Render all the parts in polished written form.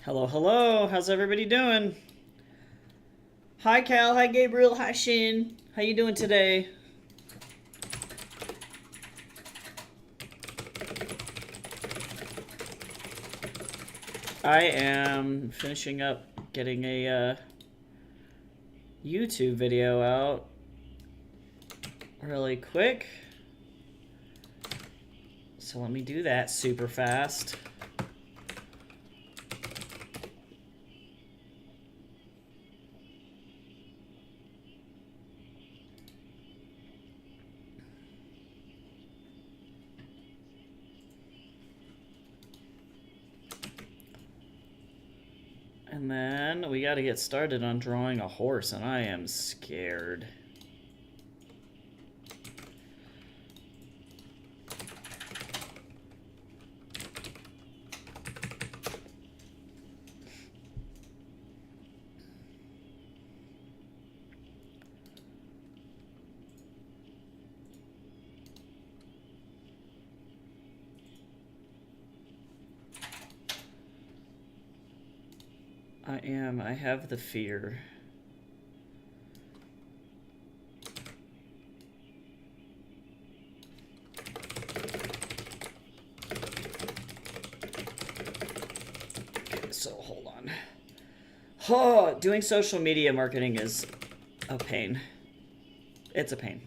Hello, hello. How's everybody doing? Hi, Cal. Hi, Gabriel. Hi, Shin. How you doing today? I am finishing up getting a YouTube video out really quick. So let me do that super fast. And then we got to get started on drawing a horse, and I am scared. I have the fear. Okay, so hold on. Oh, doing social media marketing is a pain. It's a pain.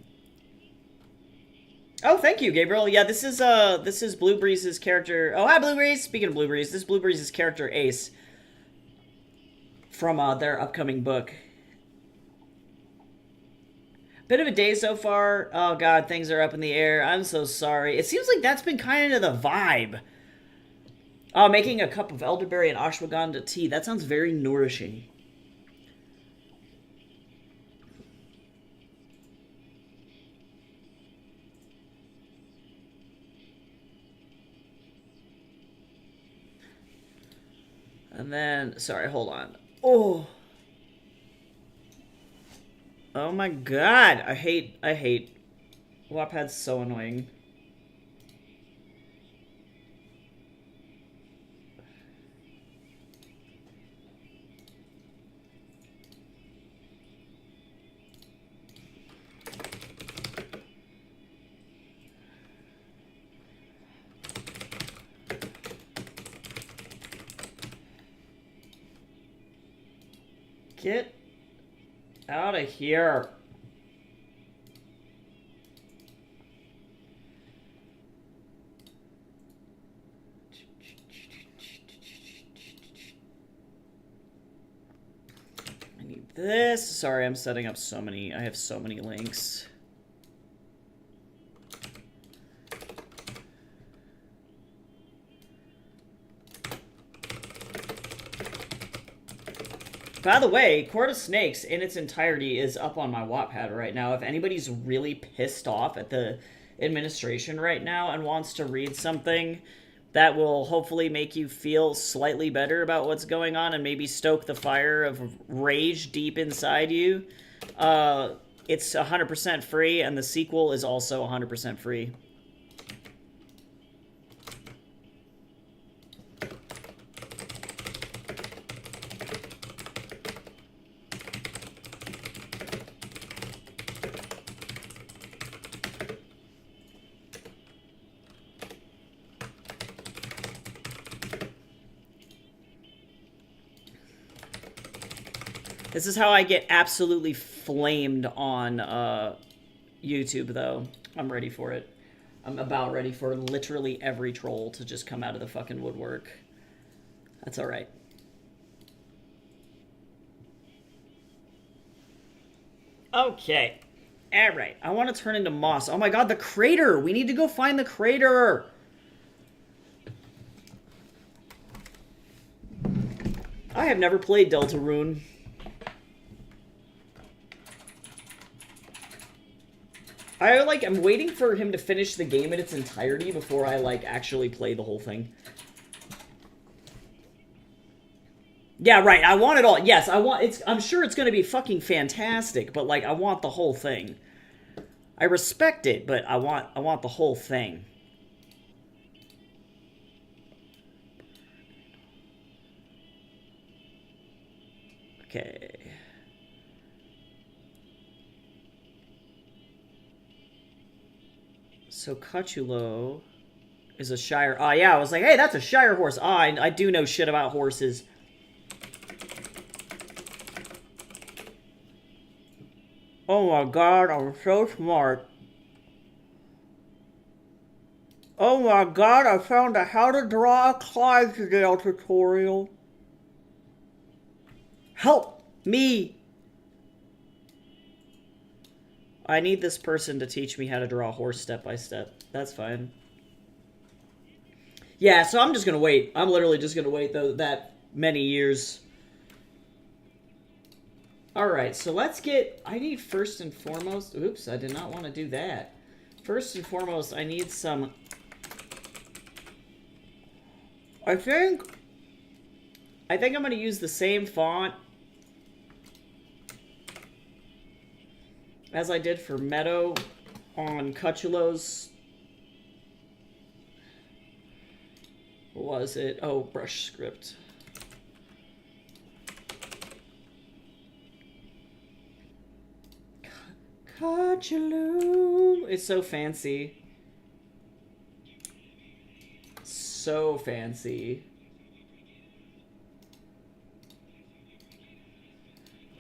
Oh, thank you, Gabriel. Yeah, this is Blue Breeze's character. Oh, hi, Blue Breeze. Speaking of Blue Breeze, this is Blue Breeze's character Ace from their upcoming book. Bit of a day so far. Oh god, things are up in the air. I'm so sorry. It seems like that's been kind of the vibe. Oh, making a cup of elderberry and ashwagandha tea. That sounds very nourishing. And then, sorry, hold on. Oh. Oh my god. I hate. Wattpad's so annoying. Get out of here. I need this. Sorry, I'm setting up so many. I have so many links. By the way, Court of Snakes in its entirety is up on my Wattpad right now. If anybody's really pissed off at the administration right now and wants to read something that will hopefully make you feel slightly better about what's going on and maybe stoke the fire of rage deep inside you, it's 100% free, and the sequel is also 100% free. This is how I get absolutely flamed on YouTube, though. I'm ready for it. I'm about ready for literally every troll to just come out of the fucking woodwork. That's alright. Okay. Alright. I want to turn into moss. Oh my god, the crater! We need to go find the crater! I have never played Deltarune. I'm waiting for him to finish the game in its entirety before I, actually play the whole thing. Yeah, right, I want it all. Yes, I'm sure it's gonna be fucking fantastic, but, I want the whole thing. I respect it, but I want the whole thing. Okay. So Cachulo is a Shire. Oh, yeah, I was like, hey, that's a Shire horse. Ah, I do know shit about horses. Oh my god, I'm so smart. Oh my god, I found a how to draw a Clydesdale tutorial. Help me! I need this person to teach me how to draw a horse step by step. That's fine. Yeah, so I'm just gonna wait. I'm literally just gonna wait that many years. Alright, so let's get... I need first and foremost... Oops, I did not want to do that. First and foremost, I need some... I think I'm going to use the same font as I did for Meadow on Cachulo's... What was it? Oh, brush script. Cachulo. It's so fancy. So fancy.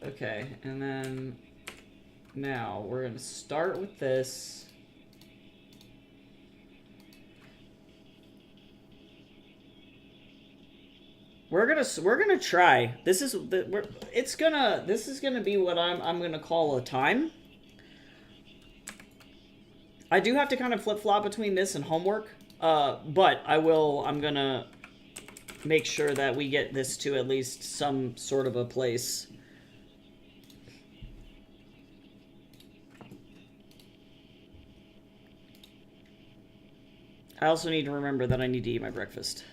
Okay, and then now we're gonna start with this. We're gonna try. This is gonna be what I'm gonna call a time. I do have to kind of flip-flop between this and homework, but I'm gonna make sure that we get this to at least some sort of a place. I also need to remember that I need to eat my breakfast.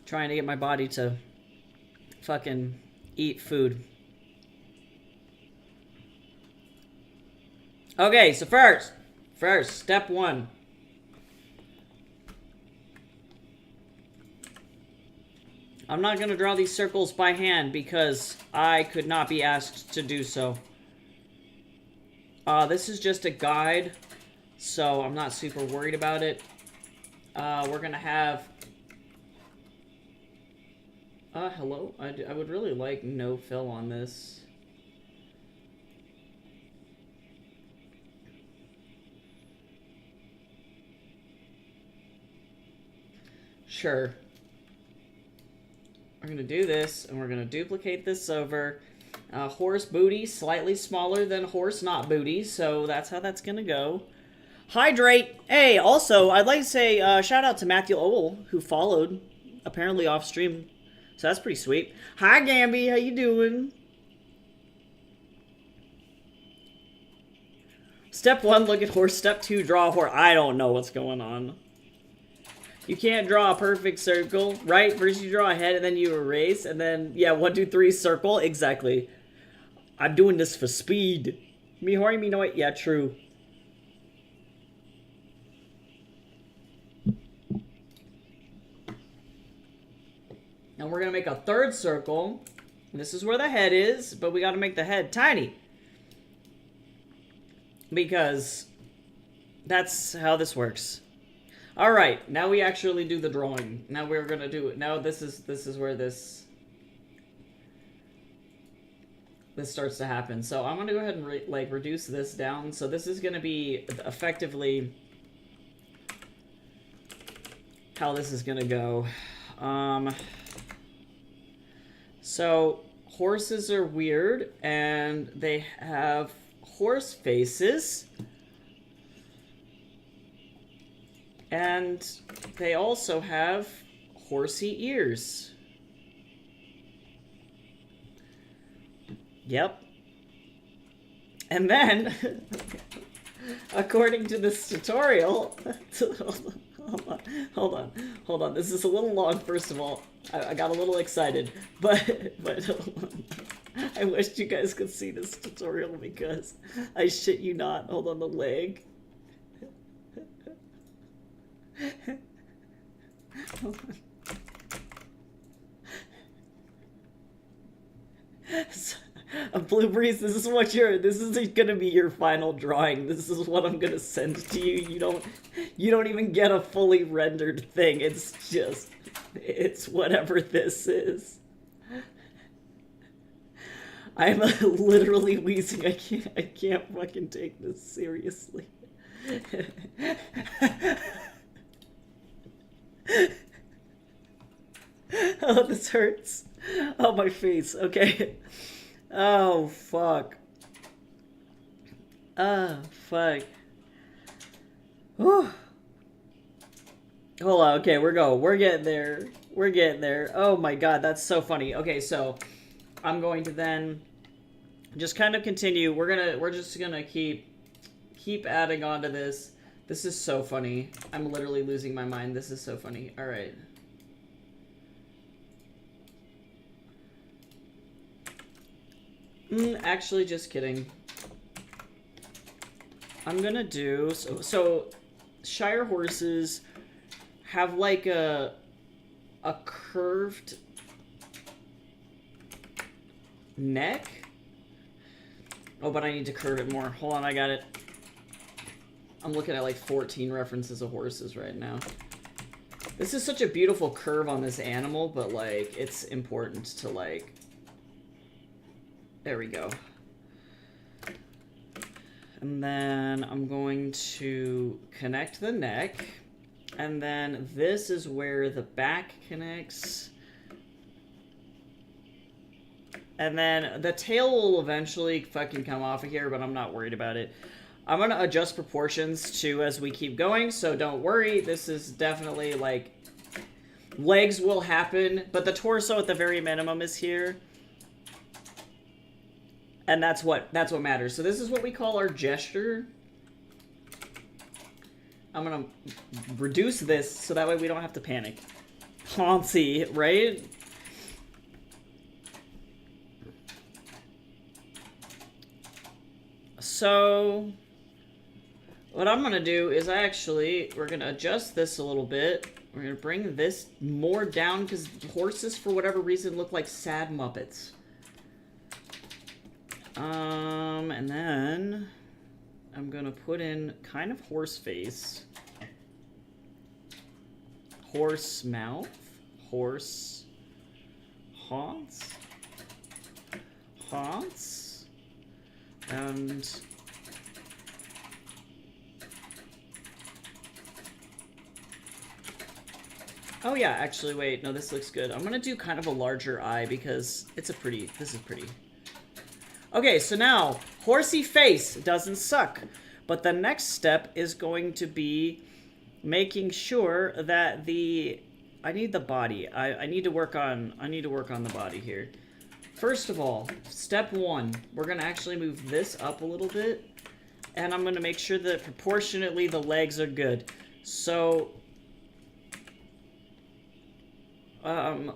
Trying to get my body to fucking eat food. Okay, so first, step one. I'm not going to draw these circles by hand because I could not be asked to do so. This is just a guide, so I'm not super worried about it. We're going to have... hello? I would really like no fill on this. Sure. We're going to do this, and we're going to duplicate this over. Horse booty, slightly smaller than horse not booty, so that's how that's going to go. Hydrate! Hey, also, I'd like to say shout out to Matthew Owl, who followed, apparently off stream. So that's pretty sweet. Hi, Gamby. How you doing? Step 1, look at horse. Step 2, draw a horse. I don't know what's going on. You can't draw a perfect circle, right? First you draw a head, and then you erase, and then, yeah, 1, 2, 3, circle. Exactly. I'm doing this for speed. Me hori me no it. Yeah, true. And we're going to make a third circle. This is where the head is, but we got to make the head tiny. Because that's how this works. All right, now we actually do the drawing. Now we're going to do it. Now this is where this starts to happen. So I'm going to go ahead and reduce this down. So this is going to be effectively how this is going to go. So, horses are weird, and they have horse faces. And they also have horsey ears. Yep. And then, according to this tutorial... Hold on. This is a little long, first of all. I got a little excited, but hold on. I wish you guys could see this tutorial because I shit you not. Hold on the leg. Hold on. Blue Breeze, this is gonna be your final drawing. This is what I'm gonna send to you. You don't even get a fully rendered thing. It's whatever this is. I'm literally wheezing. I can't fucking take this seriously. Oh, this hurts. Oh, my face. Okay. Oh, fuck. Oh, fuck. Whew. Hold on. Okay, we're getting there. We're getting there. Oh my god, that's so funny. Okay, so I'm going to then just kind of continue. We're just gonna keep adding on to this. This is so funny. I'm literally losing my mind. This is so funny. All right. Actually, just kidding. I'm gonna do so Shire horses have like a curved neck. Oh, but I need to curve it more. Hold on, I got it. I'm looking at like 14 references of horses right now. This is such a beautiful curve on this animal, but like it's important to like. There we go. And then I'm going to connect the neck. And then this is where the back connects. And then the tail will eventually fucking come off of here, but I'm not worried about it. I'm going to adjust proportions too as we keep going, so don't worry. This is definitely like... Legs will happen, but the torso at the very minimum is here. And that's what matters. So this is what we call our gesture. I'm gonna reduce this so that way we don't have to panic. Poncy, right? So what I'm gonna do is we're gonna adjust this a little bit. We're gonna bring this more down because horses, for whatever reason, look like sad Muppets. And then I'm gonna put in kind of horse face, horse mouth, horse haunts, and oh yeah, actually wait, no, this looks good. I'm gonna do kind of a larger eye because this is pretty. Okay, so now, horsey face doesn't suck. But the next step is going to be making sure that I need the body. I need to work on the body here. First of all, step one, we're gonna actually move this up a little bit. And I'm gonna make sure that proportionately the legs are good. So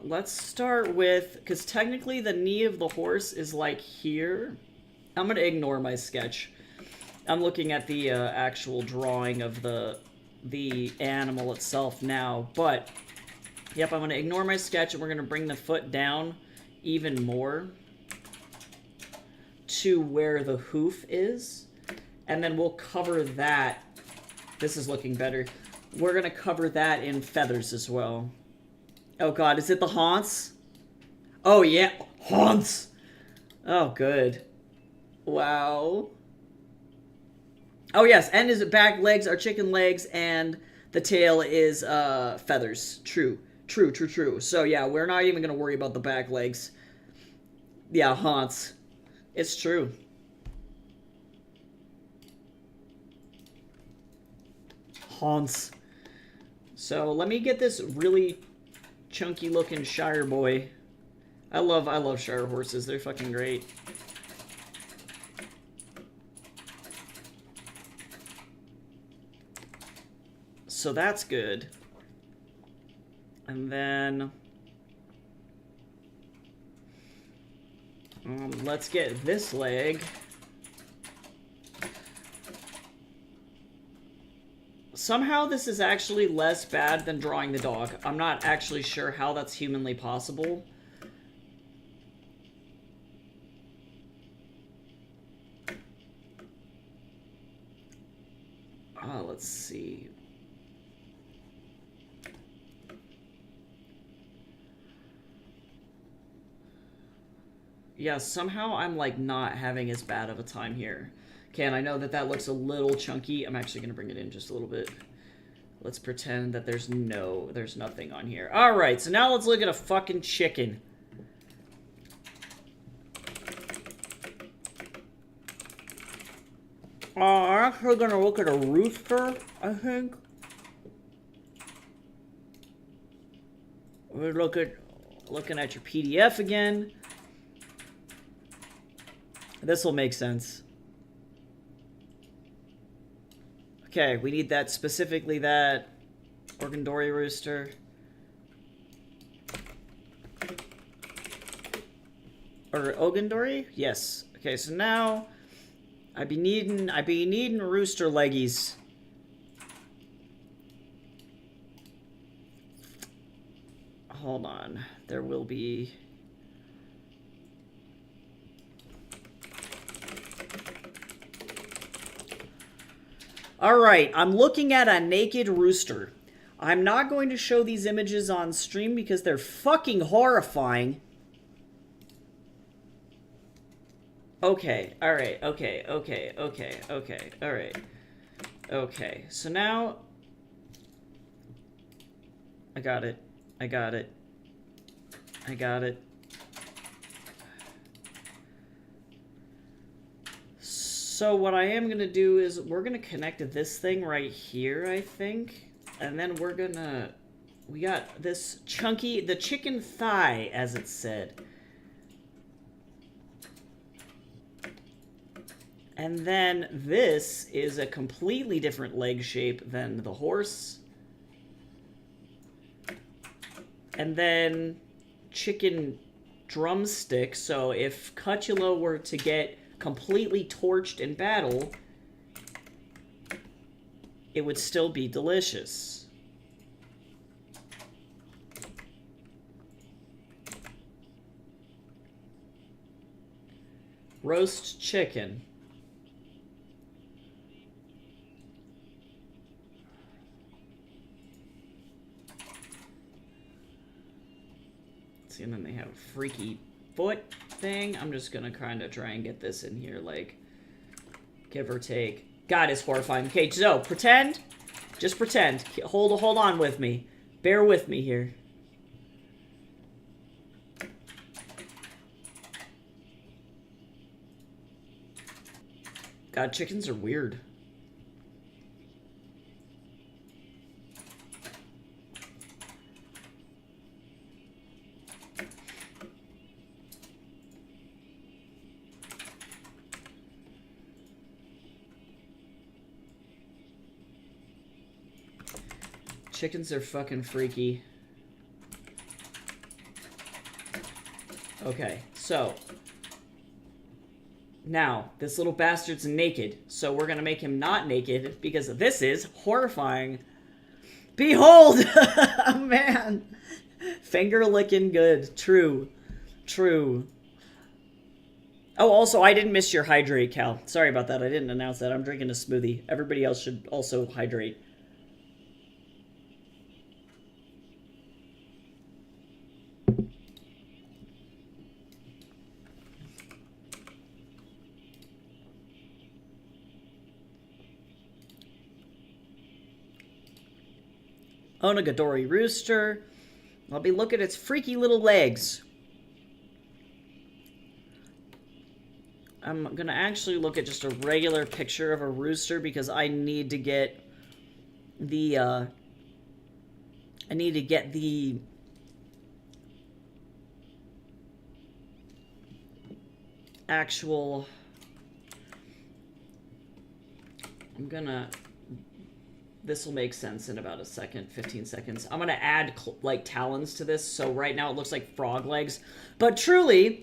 let's start with, because technically the knee of the horse is like here. I'm going to ignore my sketch. I'm looking at the actual drawing of the animal itself now. But, yep, I'm going to ignore my sketch and we're going to bring the foot down even more to where the hoof is. And then we'll cover that. This is looking better. We're going to cover that in feathers as well. Oh god, is it the haunts? Oh yeah, haunts! Oh good. Wow. Oh yes, and his back legs are chicken legs and the tail is feathers. True. So yeah, we're not even gonna worry about the back legs. Yeah, haunts. It's true. Haunts. So let me get this really chunky looking Shire boy. I love Shire horses. They're fucking great. So that's good. And then Let's get this leg. Somehow this is actually less bad than drawing the dog. I'm not actually sure how that's humanly possible. Let's see. Yeah, somehow I'm like not having as bad of a time here. Okay, and I know that that looks a little chunky. I'm actually going to bring it in just a little bit. Let's pretend that there's nothing on here. All right, so now let's look at a fucking chicken. I'm actually going to look at a rooster, I think. We're looking at your PDF again. This will make sense. Okay, we need that, specifically that Organdori rooster. Or Ogandori? Yes. Okay, so now I be needing rooster leggies. Hold on. There will be... Alright, I'm looking at a naked rooster. I'm not going to show these images on stream because they're fucking horrifying. Okay, alright, okay, alright. Okay, so now... I got it. So what I am going to do is we're going to connect this thing right here, I think. And then we're going to... We got this chunky... The chicken thigh, as it said. And then this is a completely different leg shape than the horse. And then chicken drumstick. So if Cutula were to get completely torched in battle, it would still be delicious. Roast chicken. See, and then they have a freaky foot thing. I'm just gonna kind of try and get this in here, like, give or take. God, it's horrifying. Okay, so pretend, just pretend. Hold on with me. Bear with me here. God, chickens are weird. Chickens are fucking freaky. Okay, so now this little bastard's naked, so we're gonna make him not naked because this is horrifying. Behold! Man! Finger licking good. True. Oh, also, I didn't miss your hydrate, Cal. Sorry about that. I didn't announce that. I'm drinking a smoothie. Everybody else should also hydrate. Onagadori rooster. I'll be looking at its freaky little legs. I'm gonna actually look at just a regular picture of a rooster because I need to get the, actual... This will make sense in about a second, 15 seconds. I'm going to add, like, talons to this, so right now it looks like frog legs. But truly,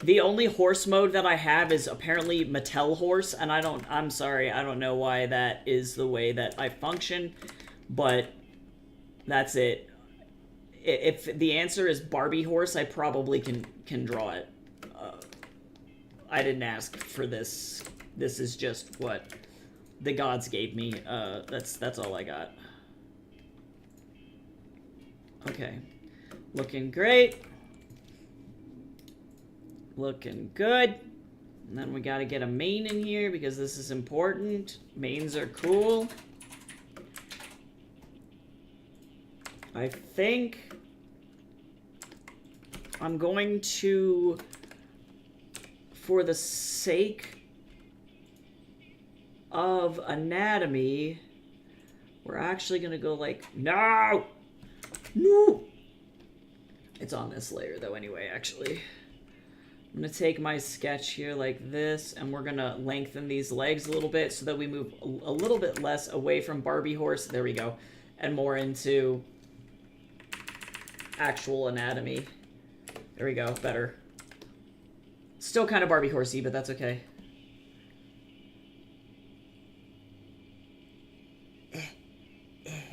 The only horse mode that I have is apparently Mattel Horse, and I'm sorry, I don't know why that is the way that I function, but that's it. If the answer is Barbie Horse, I probably can draw it. I didn't ask for this. This is just what the gods gave me. That's all I got. Okay. Looking great. Looking good. And then we gotta get a mane in here because this is important. Manes are cool. I think I'm going to, for the sake of anatomy, we're actually gonna go like, no! No! It's on this layer though anyway, actually. I'm going to take my sketch here like this, and we're going to lengthen these legs a little bit so that we move a little bit less away from Barbie Horse. There we go. And more into actual anatomy. There we go. Better. Still kind of Barbie Horsey, but that's okay.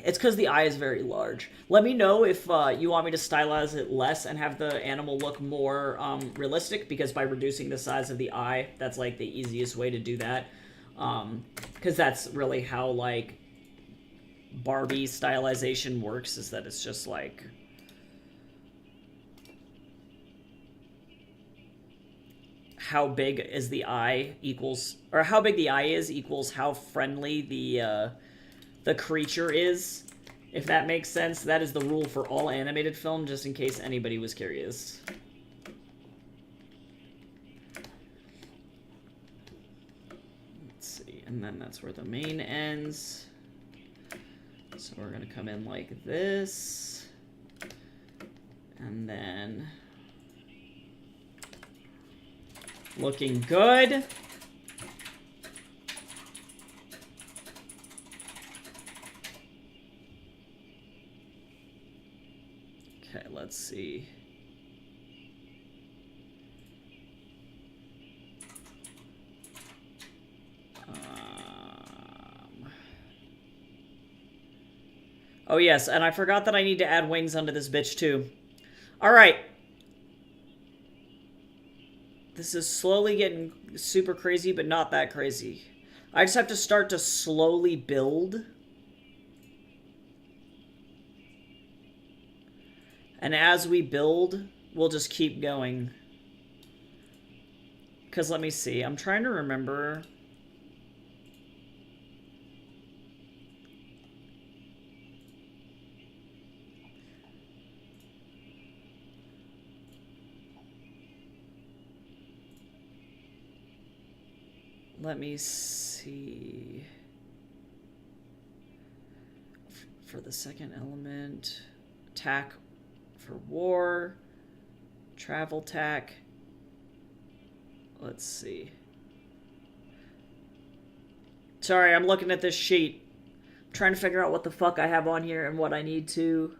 It's because the eye is very large. Let me know if you want me to stylize it less and have the animal look more realistic, because by reducing the size of the eye, that's like the easiest way to do that. Because that's really how like Barbie stylization works, is that it's just like how big is the eye equals, or how big the eye is equals how friendly the creature is, if that makes sense. That is the rule for all animated film, just in case anybody was curious. Let's see, and then that's where the mane ends. So we're gonna come in like this, and then looking good. Okay, let's see. Oh yes, and I forgot that I need to add wings onto this bitch too. Alright. This is slowly getting super crazy, but not that crazy. I just have to start to slowly build. And as we build, we'll just keep going. Because let me see. I'm trying to remember. Let me see. For the second element, tack for war, travel tack. Let's see. Sorry, I'm looking at this sheet. I'm trying to figure out what the fuck I have on here and what I need to.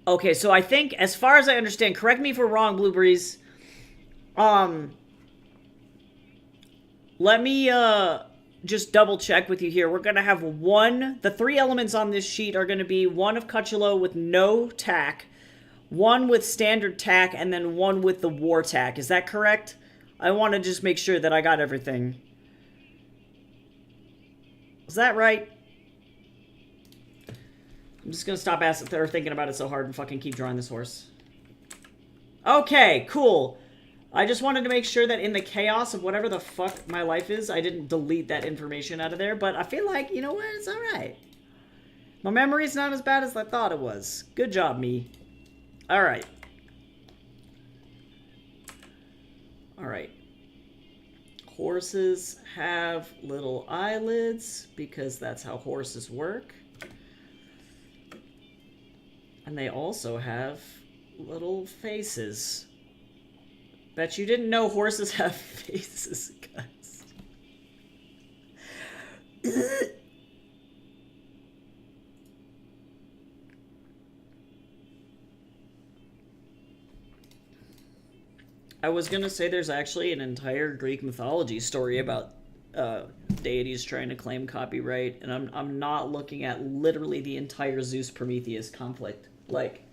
Okay, so I think, as far as I understand, correct me if we're wrong, Blueberries. Let me, just double check with you here. We're going to have the 3 elements on this sheet are going to be 1 of Cuchulo with no tack, 1 with standard tack, and then 1 with the war tack. Is that correct? I want to just make sure that I got everything. Is that right? I'm just going to stop thinking about it so hard and fucking keep drawing this horse. Okay, cool. I just wanted to make sure that in the chaos of whatever the fuck my life is, I didn't delete that information out of there, but I feel like, you know what, it's alright. My memory's not as bad as I thought it was. Good job, me. Alright. Alright. Horses have little eyelids, because that's how horses work. And they also have little faces. Bet you didn't know horses have faces, guys. I was gonna say there's actually an entire Greek mythology story about deities trying to claim copyright, and I'm not looking at literally the entire Zeus Prometheus conflict. Like,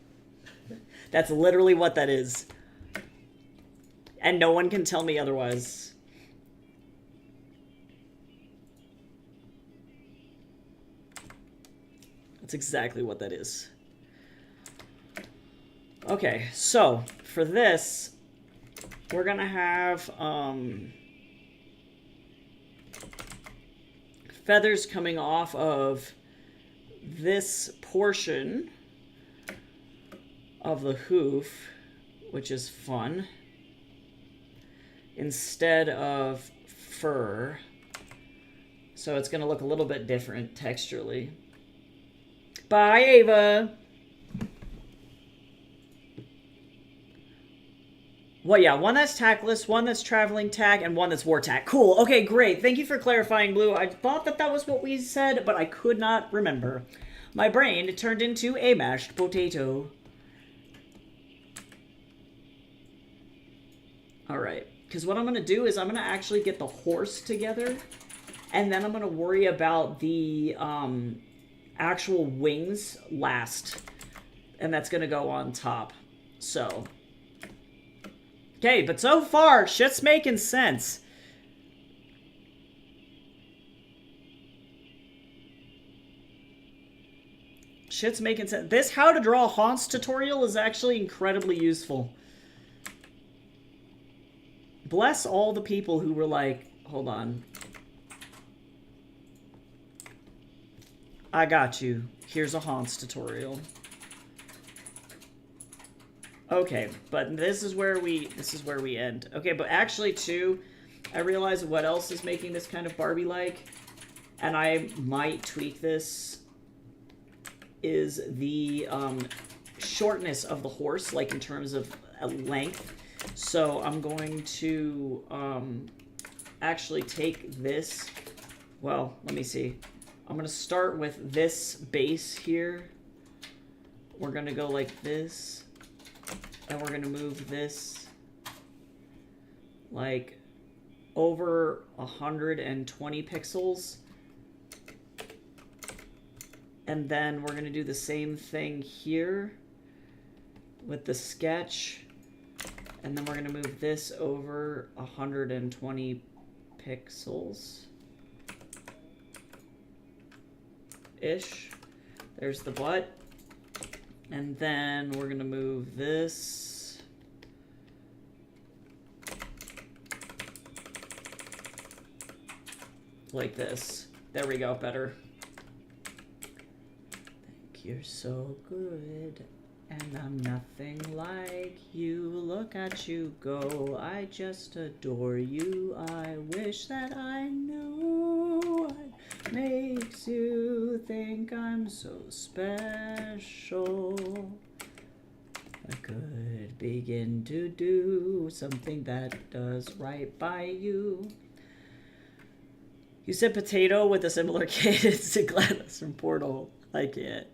that's literally what that is, and no one can tell me otherwise. That's exactly what that is. Okay, so for this, we're gonna have feathers coming off of this portion of the hoof, which is fun, instead of fur. So it's gonna look a little bit different texturally. Bye, Ava! Well, yeah, one that's tackless, one that's traveling tack, and one that's war tack. Cool. Okay, great. Thank you for clarifying, Blue. I thought that that was what we said, but I could not remember. My brain turned into a mashed potato. All right, because what I'm going to do is I'm going to actually get the horse together, and then I'm going to worry about the actual wings last, and that's going to go on top. So... okay, but so far, shit's making sense. Shit's making sense. This how to draw haunts tutorial is actually incredibly useful. Bless all the people who were like, hold on. I got you. Here's a haunts tutorial. Okay, but this is where we end. Okay, but actually too, I realize what else is making this kind of Barbie-like, and I might tweak this, is the shortness of the horse, like in terms of length. So I'm going to actually take this, well, let me see. I'm going to start with this base here. We're going to go like this. And we're going to move this like over 120 pixels. And then we're going to do the same thing here with the sketch. And then we're going to move this over 120 pixels-ish. There's the butt. And then we're going to move this like this. There we go, better. Think you're so good, and I'm nothing like you. Look at you go, I just adore you. I wish that I know what makes you think I'm so special. I could begin to do something that does right by you. You said potato with a similar cadence to GLaDOS from Portal. I can't.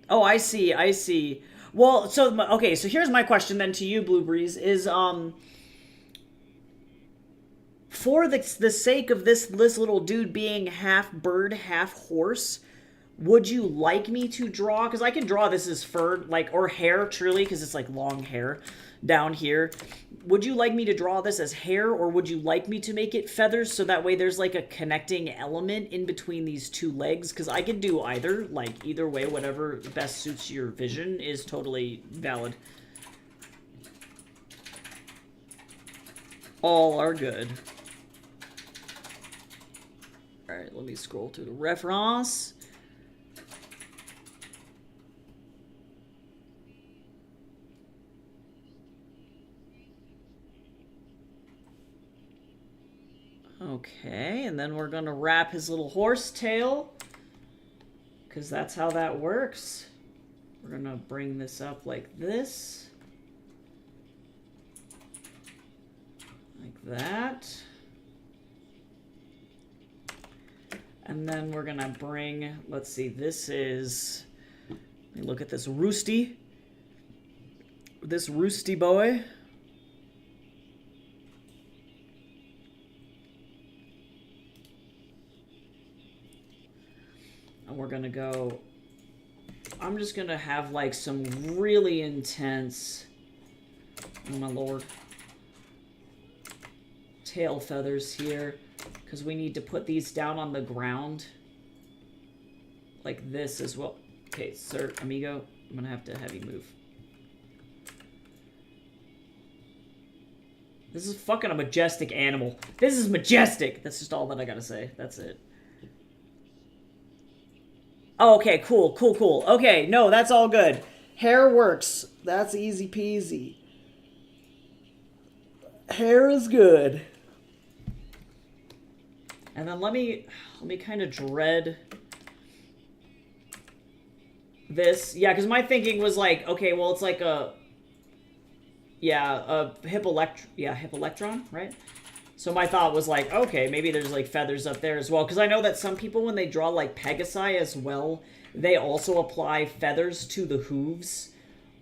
Oh, I see, I see. Well, so, okay, so here's my question then to you, Blue Breeze, is, for the sake of this little dude being half bird, half horse, would you like me to draw, because I can draw this as fur, like, or hair, truly, because it's, like, long hair down here. Would you like me to draw this as hair, or would you like me to make it feathers, so that way there's, like, a connecting element in between these two legs? Because I can do either, like, either way, whatever best suits your vision is totally valid. All are good. Alright, let me scroll to the reference. Okay, and then we're going to wrap his little horse tail, because that's how that works. We're going to bring this up like this. Like that. And then we're going to bring, let's see, this is, let me look at this roosty. This roosty boy. And we're gonna go... I'm just gonna have, like, some really intense... Oh, my lord. Tail feathers here. Because we need to put these down on the ground. Like this as well. Okay, sir, amigo. I'm gonna have to have you move. This is fucking a majestic animal. This is majestic! That's just all that I gotta say. That's it. Oh, okay, cool, cool, cool. Okay, no, that's all good. Hair works. That's easy peasy. Hair is good. And then let me kind of dread this. Yeah, because my thinking was like, okay, well, it's like a Hippolectron, right? So my thought was like, okay, maybe there's like feathers up there as well. Because I know that some people, when they draw like Pegasi as well, they also apply feathers to the hooves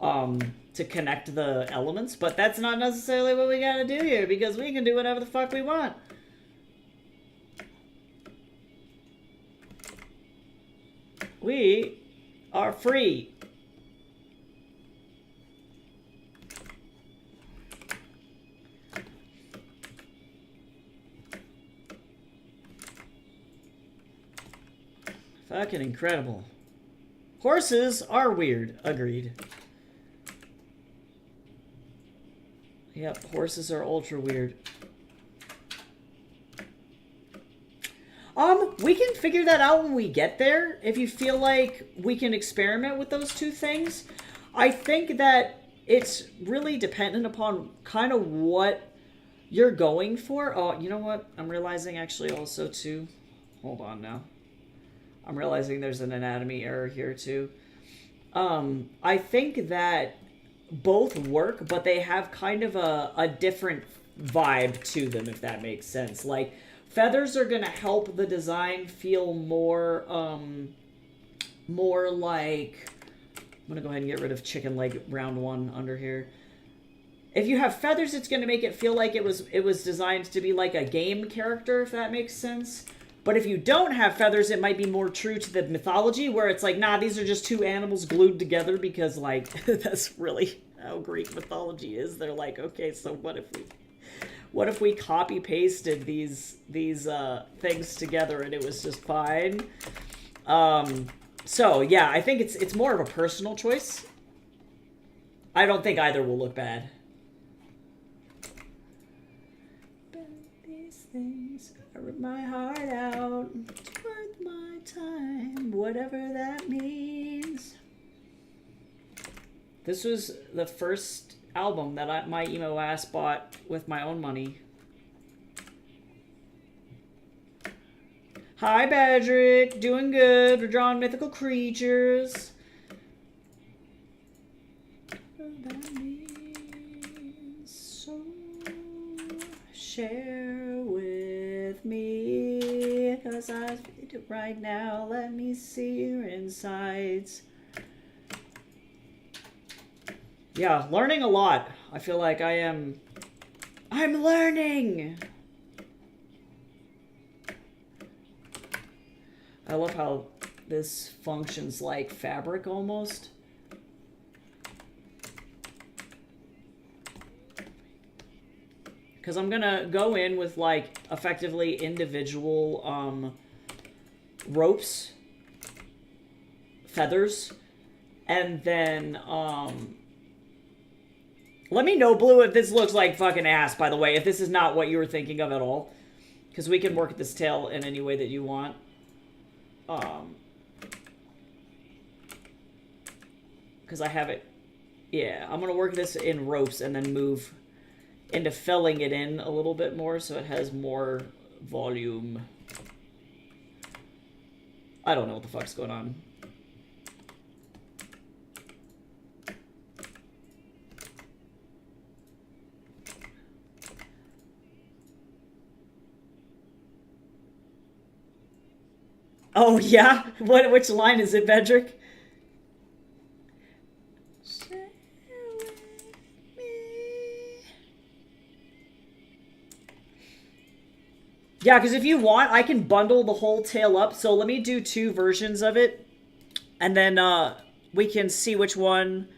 to connect the elements. But that's not necessarily what we gotta do here, because we can do whatever the fuck we want. We are free. Fucking incredible. Horses are weird. Agreed. Yep, horses are ultra weird. We can figure that out when we get there. If you feel like we can experiment with those two things. I think that it's really dependent upon kind of what you're going for. Oh, you know what? I'm realizing actually also too. Hold on now. I'm realizing there's an anatomy error here too. I think that both work, but they have kind of a different vibe to them, if that makes sense. Like, feathers are going to help the design feel more, more like... I'm going to go ahead and get rid of chicken leg round one under here. If you have feathers, it's going to make it feel like it was designed to be like a game character, if that makes sense. But if you don't have feathers, it might be more true to the mythology, where it's like, nah, these are just two animals glued together because, like, that's really how Greek mythology is. They're like, okay, so what if we copy-pasted these things together and it was just fine? So, yeah, I think it's more of a personal choice. I don't think either will look bad. These things... I rip my heart out. It's worth my time, whatever that means. This was the first album that my emo ass bought with my own money. Hi, Badrick. Doing good. We're drawing mythical creatures. That means so. Share with me, cause I need it right now. Let me see your insides. Yeah, learning a lot. I feel like I'm learning. I love how this functions like fabric almost. Because I'm going to go in with, like, effectively individual ropes, feathers, and then, let me know, Blue, if this looks like fucking ass, by the way, if this is not what you were thinking of at all. Because we can work this tail in any way that you want. Because I have it, yeah, I'm going to work this in ropes and then move into filling it in a little bit more so it has more volume. I don't know what the fuck's going on. Oh, yeah? Which line is it, Bedrick? Yeah, because if you want, I can bundle the whole tail up. So let me do 2 versions of it, and then we can see which one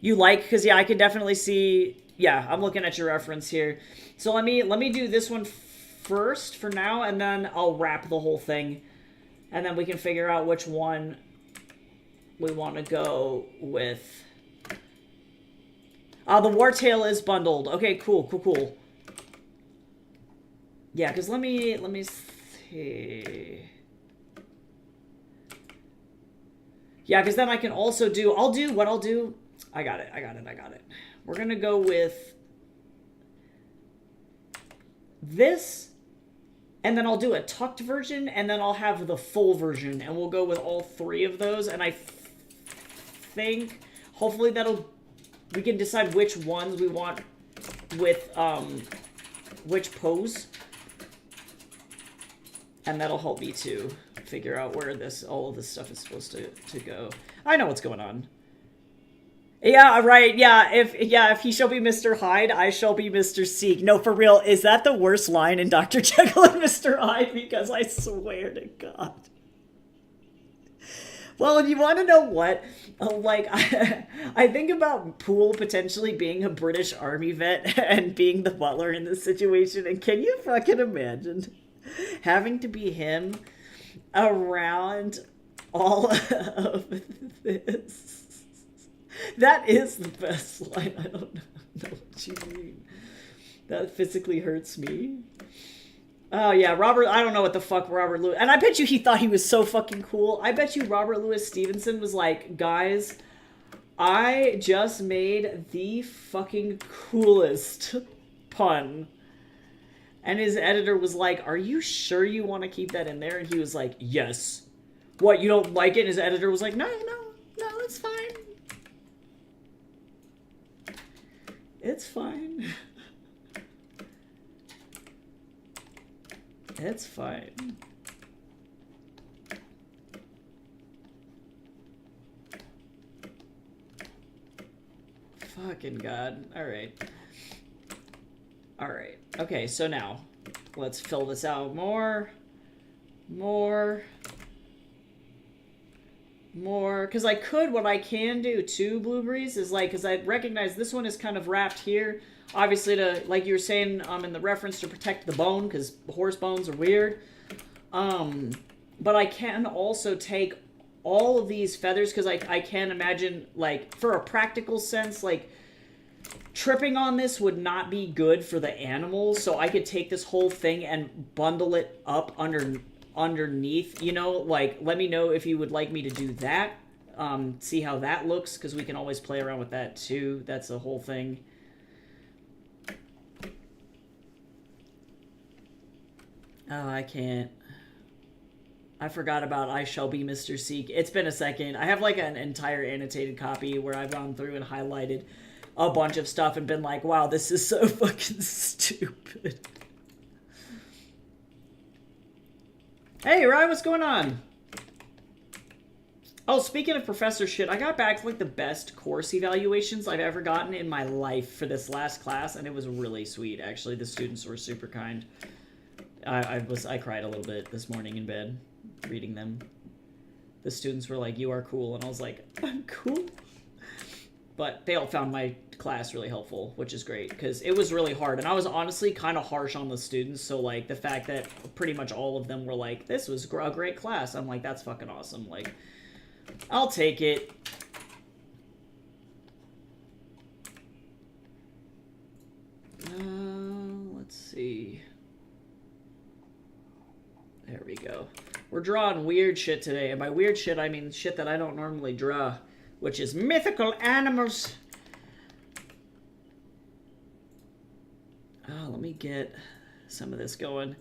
you like. Because yeah, I can definitely see. Yeah, I'm looking at your reference here. So let me do this one first for now, and then I'll wrap the whole thing, and then we can figure out which one we want to go with. The Wartail is bundled. Okay, cool. Yeah, because let me see. Yeah, because then I can also do, I'll do. I got it. We're going to go with this, and then I'll do a tucked version, and then I'll have the full version, and we'll go with all 3 of those, and I think, hopefully we can decide which ones we want with, which pose. And that'll help me to figure out where all of this stuff is supposed to go. I know what's going on. Yeah, right. Yeah, if he shall be Mr. Hyde, I shall be Mr. Seek. No, for real, is that the worst line in Dr. Jekyll and Mr. Hyde? Because I swear to God. Well, you want to know what? Like, I think about Poole potentially being a British Army vet and being the butler in this situation, and can you fucking imagine having to be him around all of this? That is the best line. I don't know what you mean. That physically hurts me. Oh, yeah, Robert, I don't know what the fuck Robert Louis... And I bet you he thought he was so fucking cool. I bet you Robert Louis Stevenson was like, guys, I just made the fucking coolest pun. And his editor was like, are you sure you want to keep that in there? And he was like, yes. What, you don't like it? And his editor was like, no, it's fine. It's fine. It's fine. Fucking God. Alright. Alright. Okay, so now, let's fill this out more. Because what I can do too, Blueberries, is like, because I recognize this one is kind of wrapped here. Obviously to, like you were saying in the reference, to protect the bone, because horse bones are weird. But I can also take all of these feathers, because I can imagine, like, for a practical sense, like, tripping on this would not be good for the animals, so I could take this whole thing and bundle it up underneath, you know, like, let me know if you would like me to do that, see how that looks, because we can always play around with that too. That's the whole thing. Oh, I can't. I forgot about I Shall Be Mr. Seek. It's been a second. I have like an entire annotated copy where I've gone through and highlighted a bunch of stuff and been like, wow, this is so fucking stupid. Hey, Ryan, what's going on? Oh, speaking of professor shit, I got back like the best course evaluations I've ever gotten in my life for this last class, and it was really sweet, actually. The students were super kind. I cried a little bit this morning in bed, reading them. The students were like, you are cool, and I was like, I'm cool? But they all found my class really helpful, which is great, because it was really hard, and I was honestly kind of harsh on the students, so, like, the fact that pretty much all of them were like, this was a great class, I'm like, that's fucking awesome, like, I'll take it. Let's see. There we go. We're drawing weird shit today, and by weird shit, I mean shit that I don't normally draw, which is mythical animals. Oh, let me get some of this going.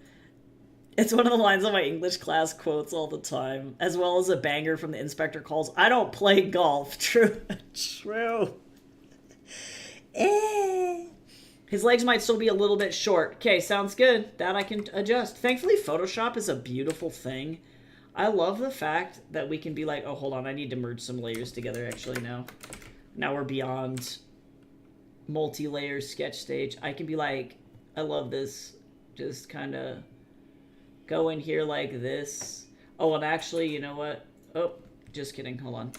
It's one of the lines on my English class quotes all the time, as well as a banger from the inspector calls, I don't play golf. True. True. His legs might still be a little bit short. Okay, sounds good. That I can adjust. Thankfully, Photoshop is a beautiful thing. I love the fact that we can be like, oh, hold on, I need to merge some layers together actually now. Now we're beyond multi-layer sketch stage. I can be like, I love this. Just kind of go in here like this. Oh, and actually, you know what? Oh, just kidding. Hold on.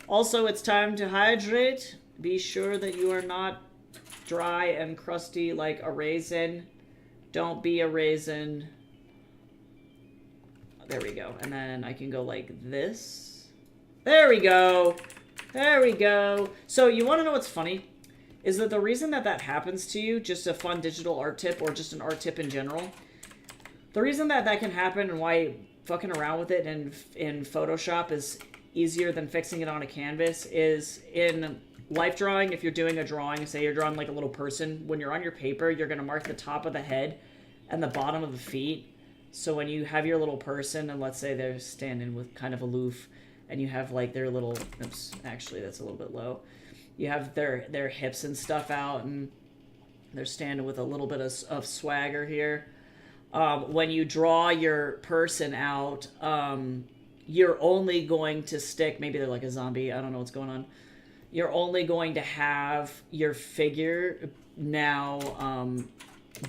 Also, it's time to hydrate. Be sure that you are not dry and crusty like a raisin. Don't be a raisin. There we go. And then I can go like this. There we go. There we go. So you want to know what's funny? Is that the reason that that happens to you, just a fun digital art tip or just an art tip in general, the reason that that can happen and why fucking around with it in Photoshop is easier than fixing it on a canvas is in life drawing, if you're doing a drawing, say you're drawing like a little person, when you're on your paper, you're going to mark the top of the head and the bottom of the feet. So when you have your little person and let's say they're standing with kind of aloof and you have like their little, oops, actually that's a little bit low. You have their hips and stuff out, and they're standing with a little bit of swagger here. When you draw your person out, you're only going to stick, maybe they're like a zombie, I don't know what's going on. You're only going to have your figure now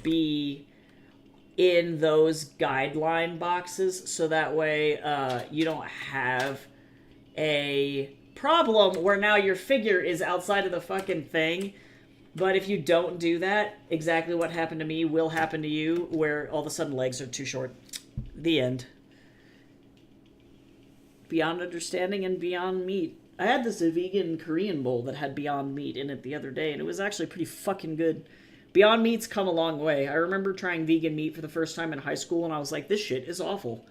be in those guideline boxes, so that way you don't have a problem where now your figure is outside of the fucking thing. But if you don't do that, exactly what happened to me will happen to you, where all of a sudden legs are too short. The end. Beyond Understanding and Beyond Meat. I had this vegan Korean bowl that had Beyond Meat in it the other day, and it was actually pretty fucking good. Beyond Meat's come a long way. I remember trying vegan meat for the first time in high school, and I was like, this shit is awful.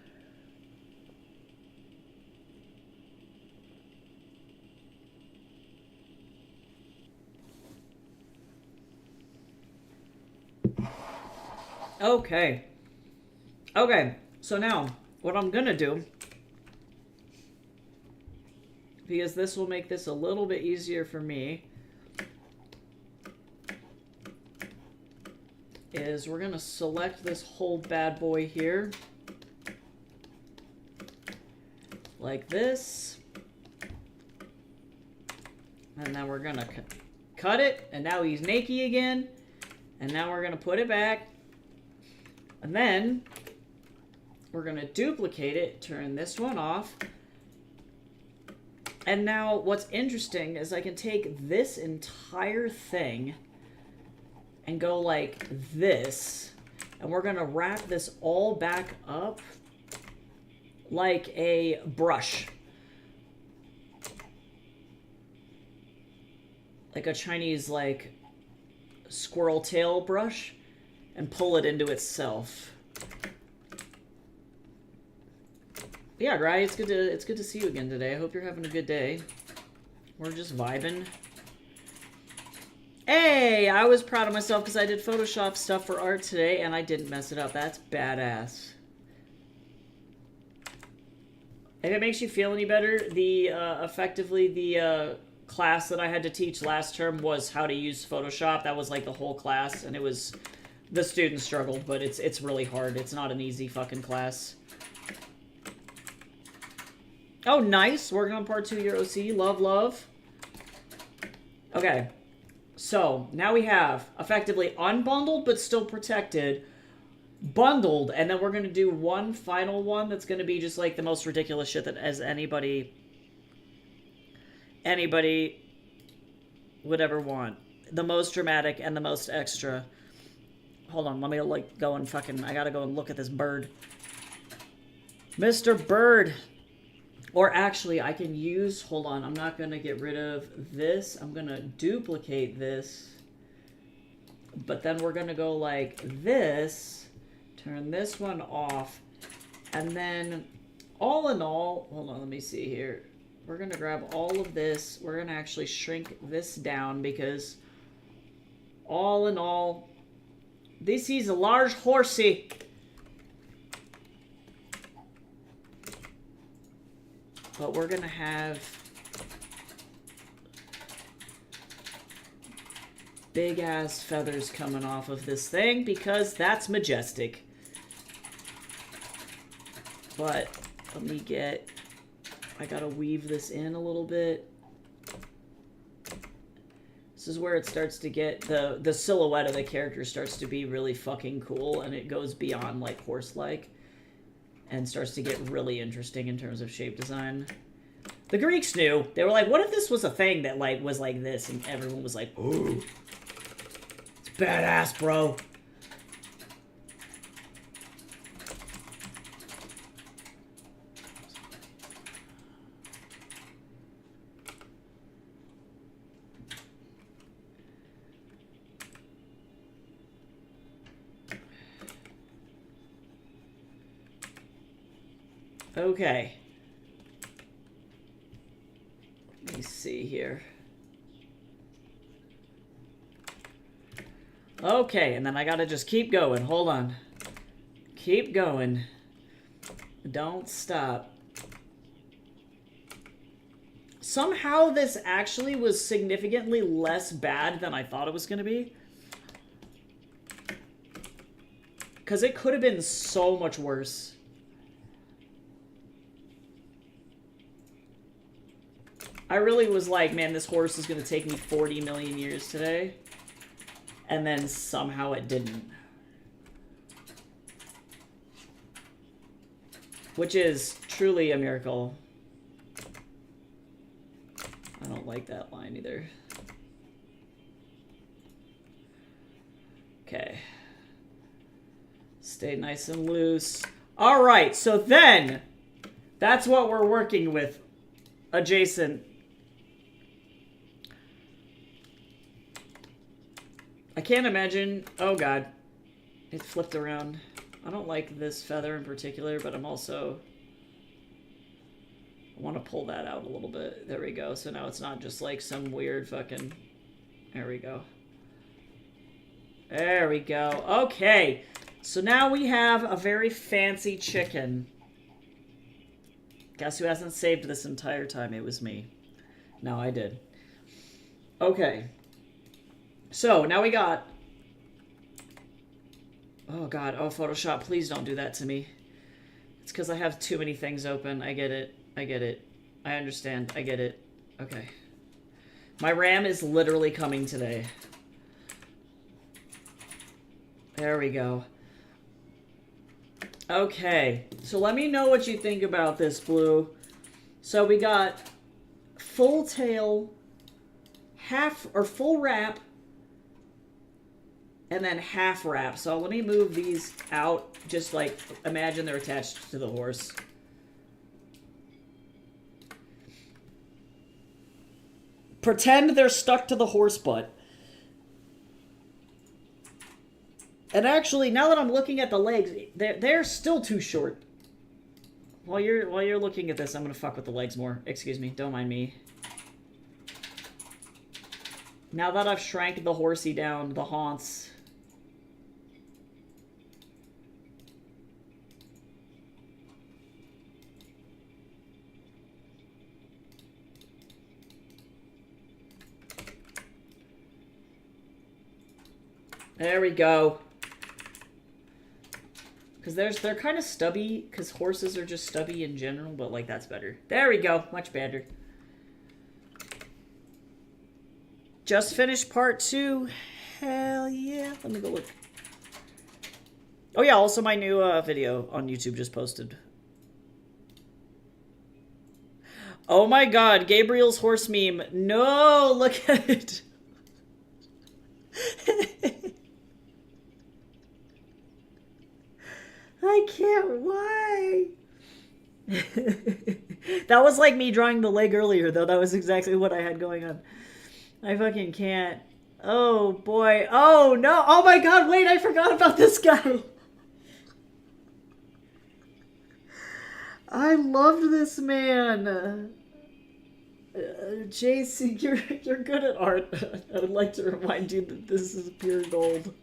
Okay. Okay, so now, what I'm gonna do, because this will make this a little bit easier for me, is we're gonna select this whole bad boy here. Like this. And then we're gonna cut it, and now he's naked again. And now we're gonna put it back. And then we're going to duplicate it, turn this one off. And now what's interesting is I can take this entire thing and go like this. And we're going to wrap this all back up like a brush. Like a Chinese like squirrel tail brush. And pull it into itself. Yeah, right. It's good to see you again today. I hope you're having a good day. We're just vibing. Hey, I was proud of myself because I did Photoshop stuff for art today and I didn't mess it up. That's badass. If it makes you feel any better, effectively the class that I had to teach last term was how to use Photoshop. That was like the whole class, and it was. The students struggled, but it's really hard. It's not an easy fucking class. Oh, nice. Working on part 2 of your OC. Love, love. Okay. So, now we have effectively unbundled, but still protected. Bundled, and then we're going to do one final one that's going to be just like the most ridiculous shit that as anybody would ever want. The most dramatic and the most extra. Hold on, let me like go and fucking, I gotta go and look at this bird. Mr. Bird. Or actually, I can use, hold on, I'm not gonna get rid of this. I'm gonna duplicate this. But then we're gonna go like this. Turn this one off. And then, all in all, hold on, let me see here. We're gonna grab all of this. We're gonna actually shrink this down because all in all, this is a large horsey. But we're going to have big ass feathers coming off of this thing because that's majestic. But let me get, I got to weave this in a little bit. This is where it starts to get the silhouette of the character starts to be really fucking cool, and it goes beyond like horse-like and starts to get really interesting in terms of shape design. The Greeks knew. They were like, what if this was a thing that like was like this, and everyone was like, ooh, it's badass, bro. Okay. Let me see here. Okay, and then I gotta just keep going. Hold on. Keep going. Don't stop. Somehow this actually was significantly less bad than I thought it was gonna be. Because it could have been so much worse. I really was like, man, this horse is going to take me 40 million years today. And then somehow it didn't. Which is truly a miracle. I don't like that line either. Okay. Stay nice and loose. All right, so then that's what we're working with adjacent. I can't imagine. Oh god, it flipped around. I don't like this feather in particular, but I'm also, I want to pull that out a little bit. There we go. So now it's not just like some weird fucking, there we go. There we go. Okay. So now we have a very fancy chicken. Guess who hasn't saved this entire time? It was me. No, I did. Okay. So now we got, oh god, oh Photoshop, please don't do that to me. It's because I have too many things open. I get it. I get it. I understand. I get it. Okay. My RAM is literally coming today. There we go. Okay. So let me know what you think about this, Blue. So we got full tail, half or full wrap, and then half wrap. So let me move these out. Just like imagine they're attached to the horse. Pretend they're stuck to the horse butt. And actually, now that I'm looking at the legs, they're still too short. While you're looking at this, I'm gonna fuck with the legs more. Excuse me, don't mind me. Now that I've shrank the horsey down, the haunts. There we go. Because they're kind of stubby, because horses are just stubby in general, but like that's better. There we go, much better. Just finished part 2. Hell yeah. Let me go look. Oh yeah, also my new video on YouTube just posted. Oh my god, Gabriel's horse meme. No, look at it. I can't, why? That was like me drawing the leg earlier, though. That was exactly what I had going on. I fucking can't. Oh, boy. Oh, no. Oh, my God. Wait, I forgot about this guy. I loved this man. JC, you're good at art. I would like to remind you that this is pure gold.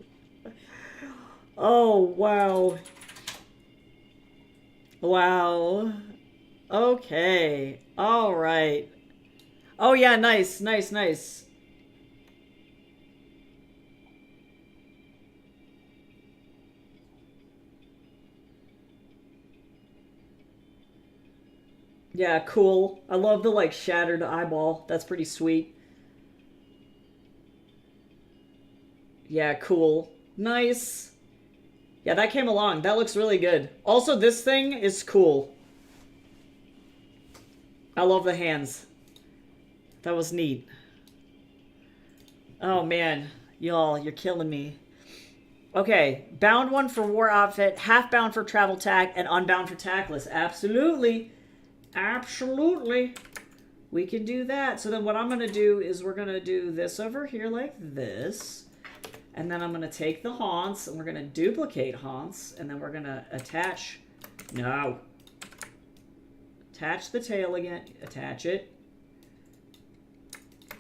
Oh, wow. Wow. Okay. All right. Oh, yeah, nice, nice, nice. Yeah, cool. I love the, like, shattered eyeball. That's pretty sweet. Yeah, cool. Nice. Yeah, that came along. That looks really good. Also, this thing is cool. I love the hands. That was neat. Oh, man. Y'all, you're killing me. Okay, bound one for war outfit, half bound for travel tack, and unbound for tackless. Absolutely. Absolutely. We can do that. So then what I'm going to do is we're going to do this over here like this. And then I'm going to take the haunts, and we're going to duplicate haunts, and then we're going to attach... No. Attach the tail again. Attach it.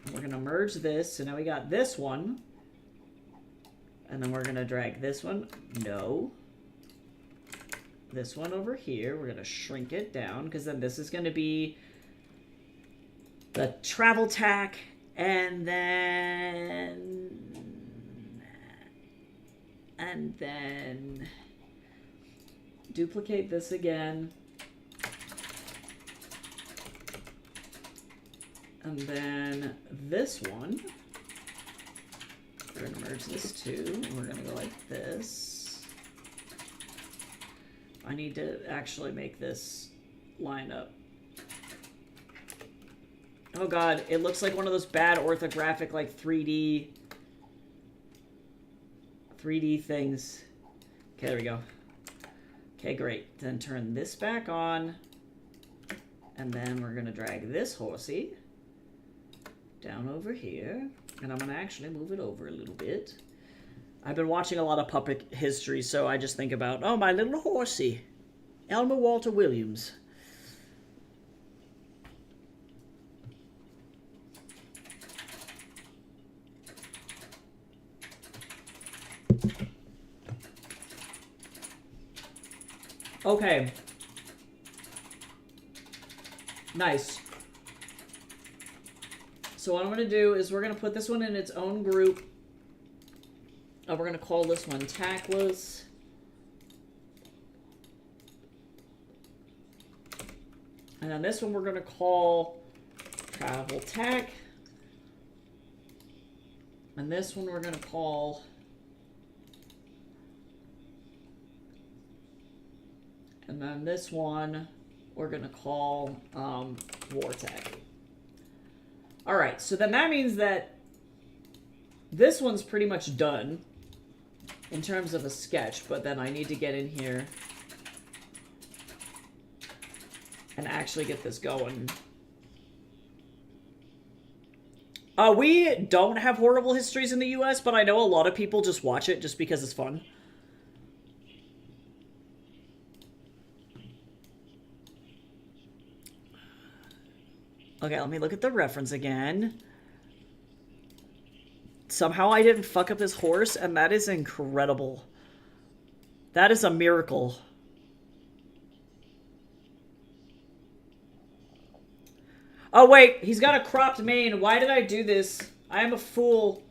And we're going to merge this. So now we got this one. And then we're going to drag this one. No. This one over here. We're going to shrink it down, because then this is going to be the travel tack. And then duplicate this again. And then this one, we're going to merge this too. We're going to go like this. I need to actually make this line up. Oh god, it looks like one of those bad orthographic, like 3D things. Okay, there we go. Okay, great. Then turn this back on. And then we're going to drag this horsey down over here. And I'm going to actually move it over a little bit. I've been watching a lot of puppet history, so I just think about, oh, my little horsey. Elmer Walter Williams. Okay. Nice. So what I'm going to do is we're going to put this one in its own group. We're going to call this one Tackless. And then this one we're going to call Travel Tack. And this one we're going to call... And then this one we're going to call War Tack. Alright, so then that means that this one's pretty much done in terms of a sketch, but then I need to get in here and actually get this going. We don't have horrible histories in the US, but I know a lot of people just watch it just because it's fun. Okay, let me look at the reference again. Somehow I didn't fuck up this horse, and that is incredible. That is a miracle. Oh, wait. He's got a cropped mane. Why did I do this? I am a fool.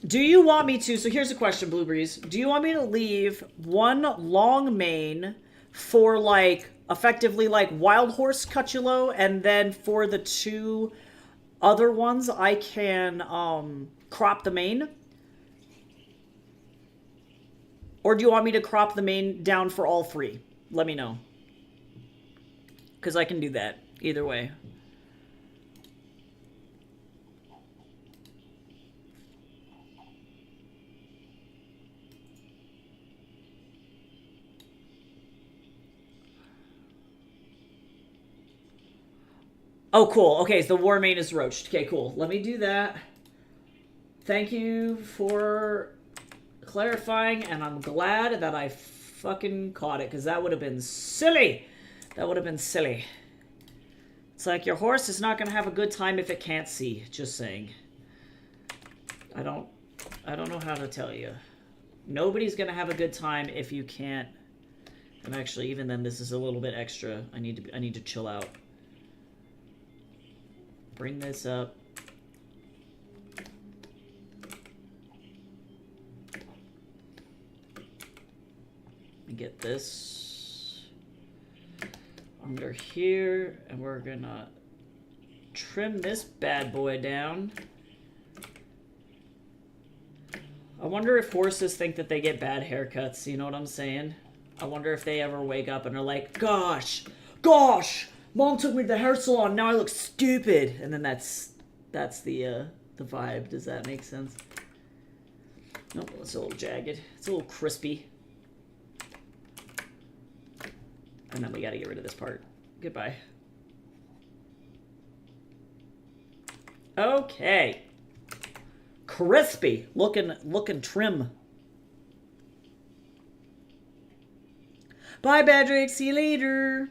Do you want me to... So here's a question, Blueberries. Do you want me to leave one long mane for, like, effectively, like, Wild Horse Cuchulo, and then for the two other ones, I can crop the mane? Or do you want me to crop the mane down for all three? Let me know. Because I can do that. Either way. Oh, cool. Okay, so the war mane is roached. Okay, cool. Let me do that. Thank you for clarifying, and I'm glad that I fucking caught it, because that would have been silly. That would have been silly. It's like, your horse is not going to have a good time if it can't see. Just saying. I don't know how to tell you. Nobody's going to have a good time if you can't. And actually, even then, this is a little bit extra. I need to chill out. Bring this up. Get this. under here, and we're gonna trim this bad boy down. I wonder if horses think that they get bad haircuts, you know what I'm saying? I wonder if they ever wake up and are like, gosh, Mom took me to the hair salon, now I look stupid. And then that's the vibe. Does that make sense? Nope, it's a little jagged. It's a little crispy. And then we gotta get rid of this part. Goodbye. Okay. Crispy. Looking trim. Bye, Badrick. See you later.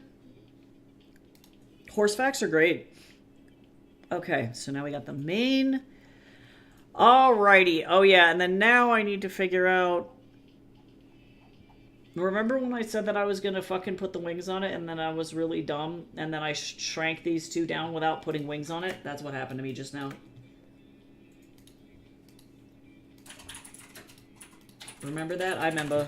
Horse facts are great. Okay, so now we got the mane. Alrighty. Oh, yeah, and then now I need to figure out... Remember when I said that I was going to fucking put the wings on it, and then I was really dumb, and then I shrank these two down without putting wings on it? That's what happened to me just now. Remember that? I remember.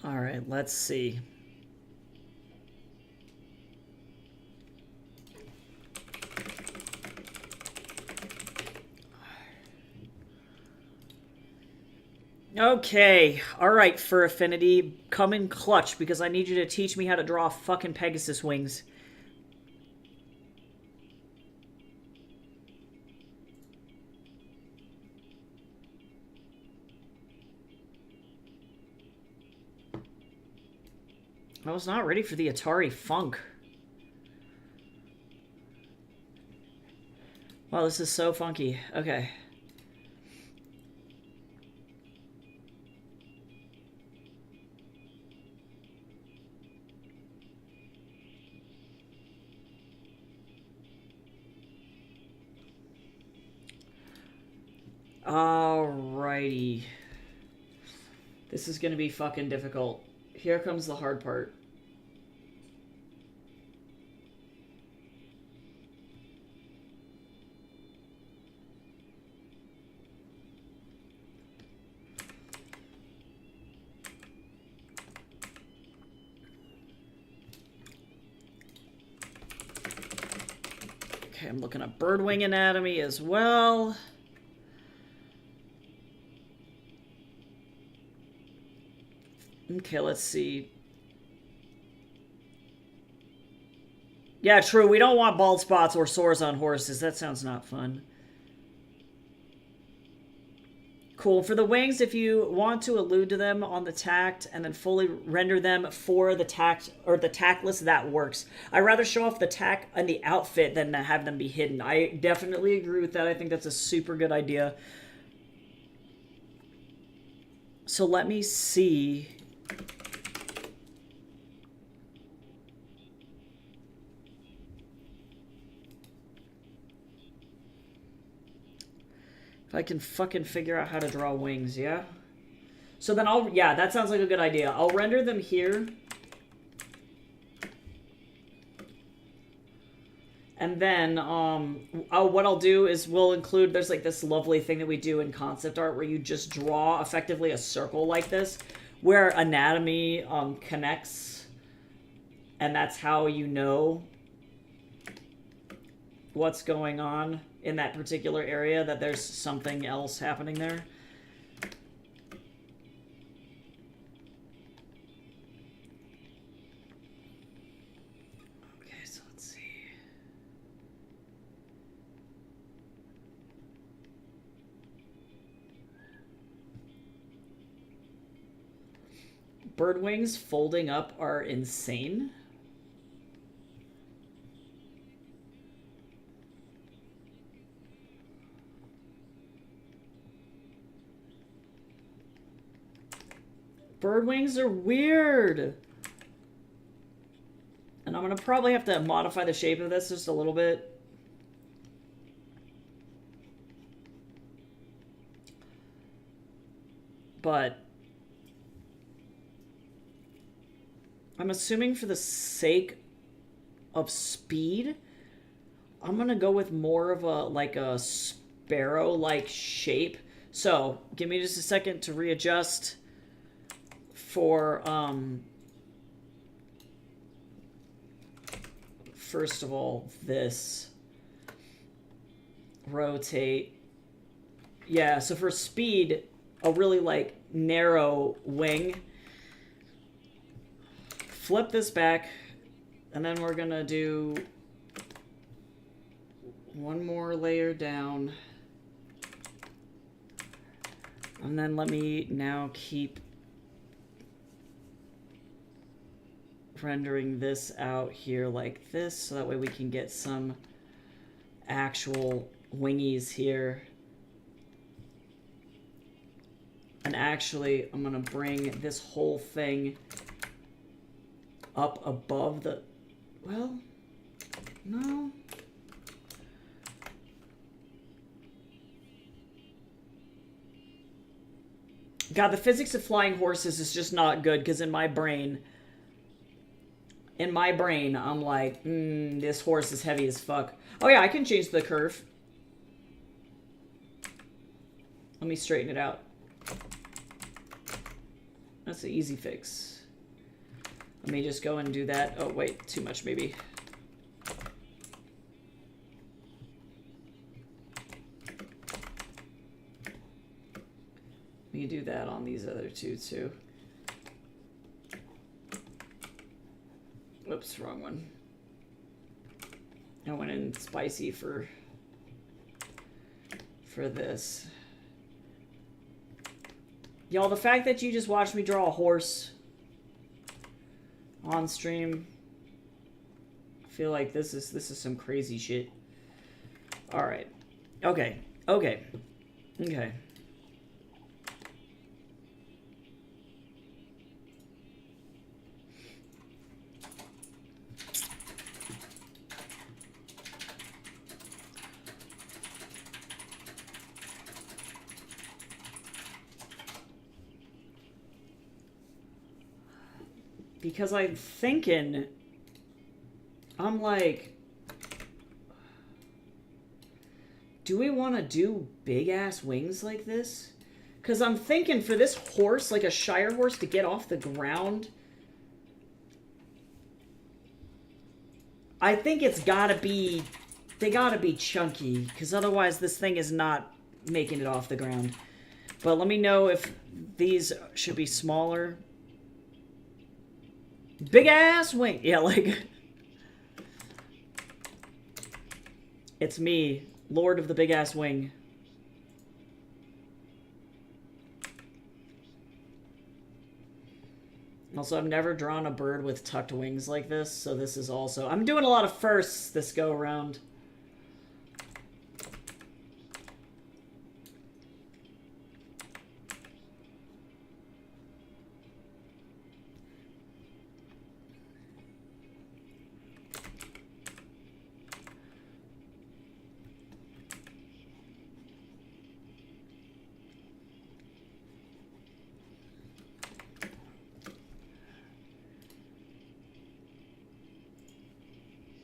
All right, let's see. Okay, all right, Fur Affinity, come in clutch because I need you to teach me how to draw fucking Pegasus wings. I was not ready for the Atari Funk. Wow, this is so funky. Okay. Alrighty. This is gonna be fucking difficult. Here comes the hard part. Okay, I'm looking at birdwing anatomy as well. Okay, let's see. Yeah, true. We don't want bald spots or sores on horses. That sounds not fun. Cool. For the wings, if you want to allude to them on the tacked and then fully render them for the tacked or the tackless, that works. I'd rather show off the tack and the outfit than to have them be hidden. I definitely agree with that. I think that's a super good idea. So let me see. If I can fucking figure out how to draw wings, yeah? So then yeah, that sounds like a good idea. I'll render them here. And then, what I'll do is we'll include, there's like this lovely thing that we do in concept art where you just draw effectively a circle like this, where anatomy connects, and that's how you know what's going on in that particular area, that there's something else happening there. Okay, so let's see. Bird wings folding up are insane. Bird wings are weird. And I'm going to probably have to modify the shape of this just a little bit. But I'm assuming for the sake of speed, I'm gonna go with more of a, like a sparrow-like shape. So, give me just a second to readjust for, first of all, this. Rotate. Yeah, so for speed, a really, like, narrow wing. Flip this back, and then we're gonna do one more layer down. And then let me now keep rendering this out here like this, so that way we can get some actual wingies here. And actually, I'm gonna bring this whole thing up above the, well, no. God, the physics of flying horses is just not good, because in my brain, I'm like, this horse is heavy as fuck. Oh yeah, I can change the curve. Let me straighten it out. That's an easy fix. Let me just go and do that. Oh, wait, too much maybe. Let me do that on these other two, too. Whoops, wrong one. I went in spicy for this. Y'all, the fact that you just watched me draw a horse on stream, I feel like this is some crazy shit. All right. Okay. Okay. Okay. Because I'm thinking, I'm like, do we want to do big-ass wings like this? Because I'm thinking for this horse, like a Shire horse, to get off the ground, I think it's gotta be, they gotta be chunky, because otherwise this thing is not making it off the ground. But let me know if these should be smaller. Big ass wing. Yeah, like, it's me, Lord of the Big Ass Wing. Also, I've never drawn a bird with tucked wings like this, so this is also, I'm doing a lot of firsts this go around.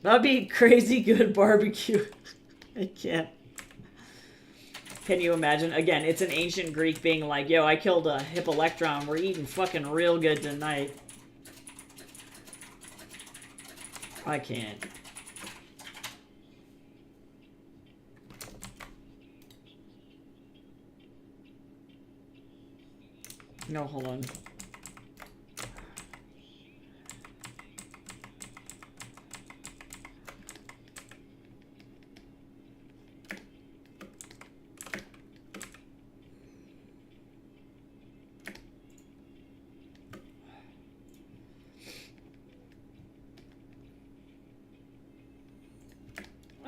That'd be crazy good barbecue. I can't. Can you imagine? Again, it's an ancient Greek being like, yo, I killed a Hippolectron. We're eating fucking real good tonight. I can't. No, hold on.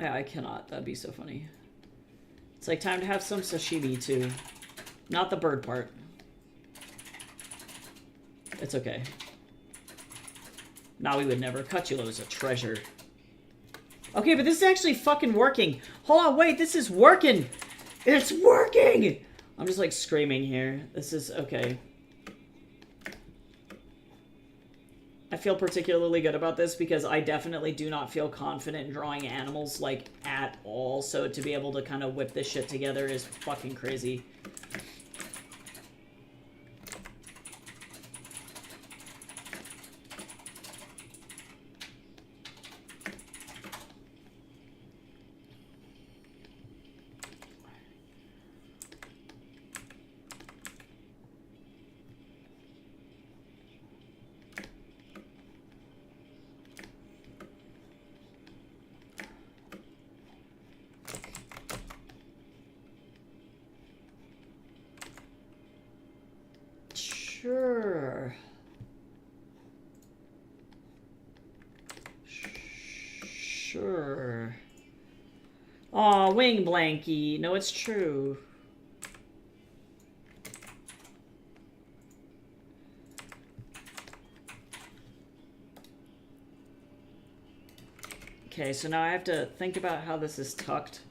Yeah, I cannot. That'd be so funny. It's like time to have some sashimi, too. Not the bird part. It's okay. Nah, we would never. Cutulo's a treasure. Okay, but this is actually fucking working. Hold on, wait, this is working! It's working! I'm just, like, screaming here. This is... okay. I feel particularly good about this because I definitely do not feel confident in drawing animals, like, at all. So to be able to kind of whip this shit together is fucking crazy. Sure. Sure. Aw, wing blankie. No, it's true. Okay, so now I have to think about how this is tucked.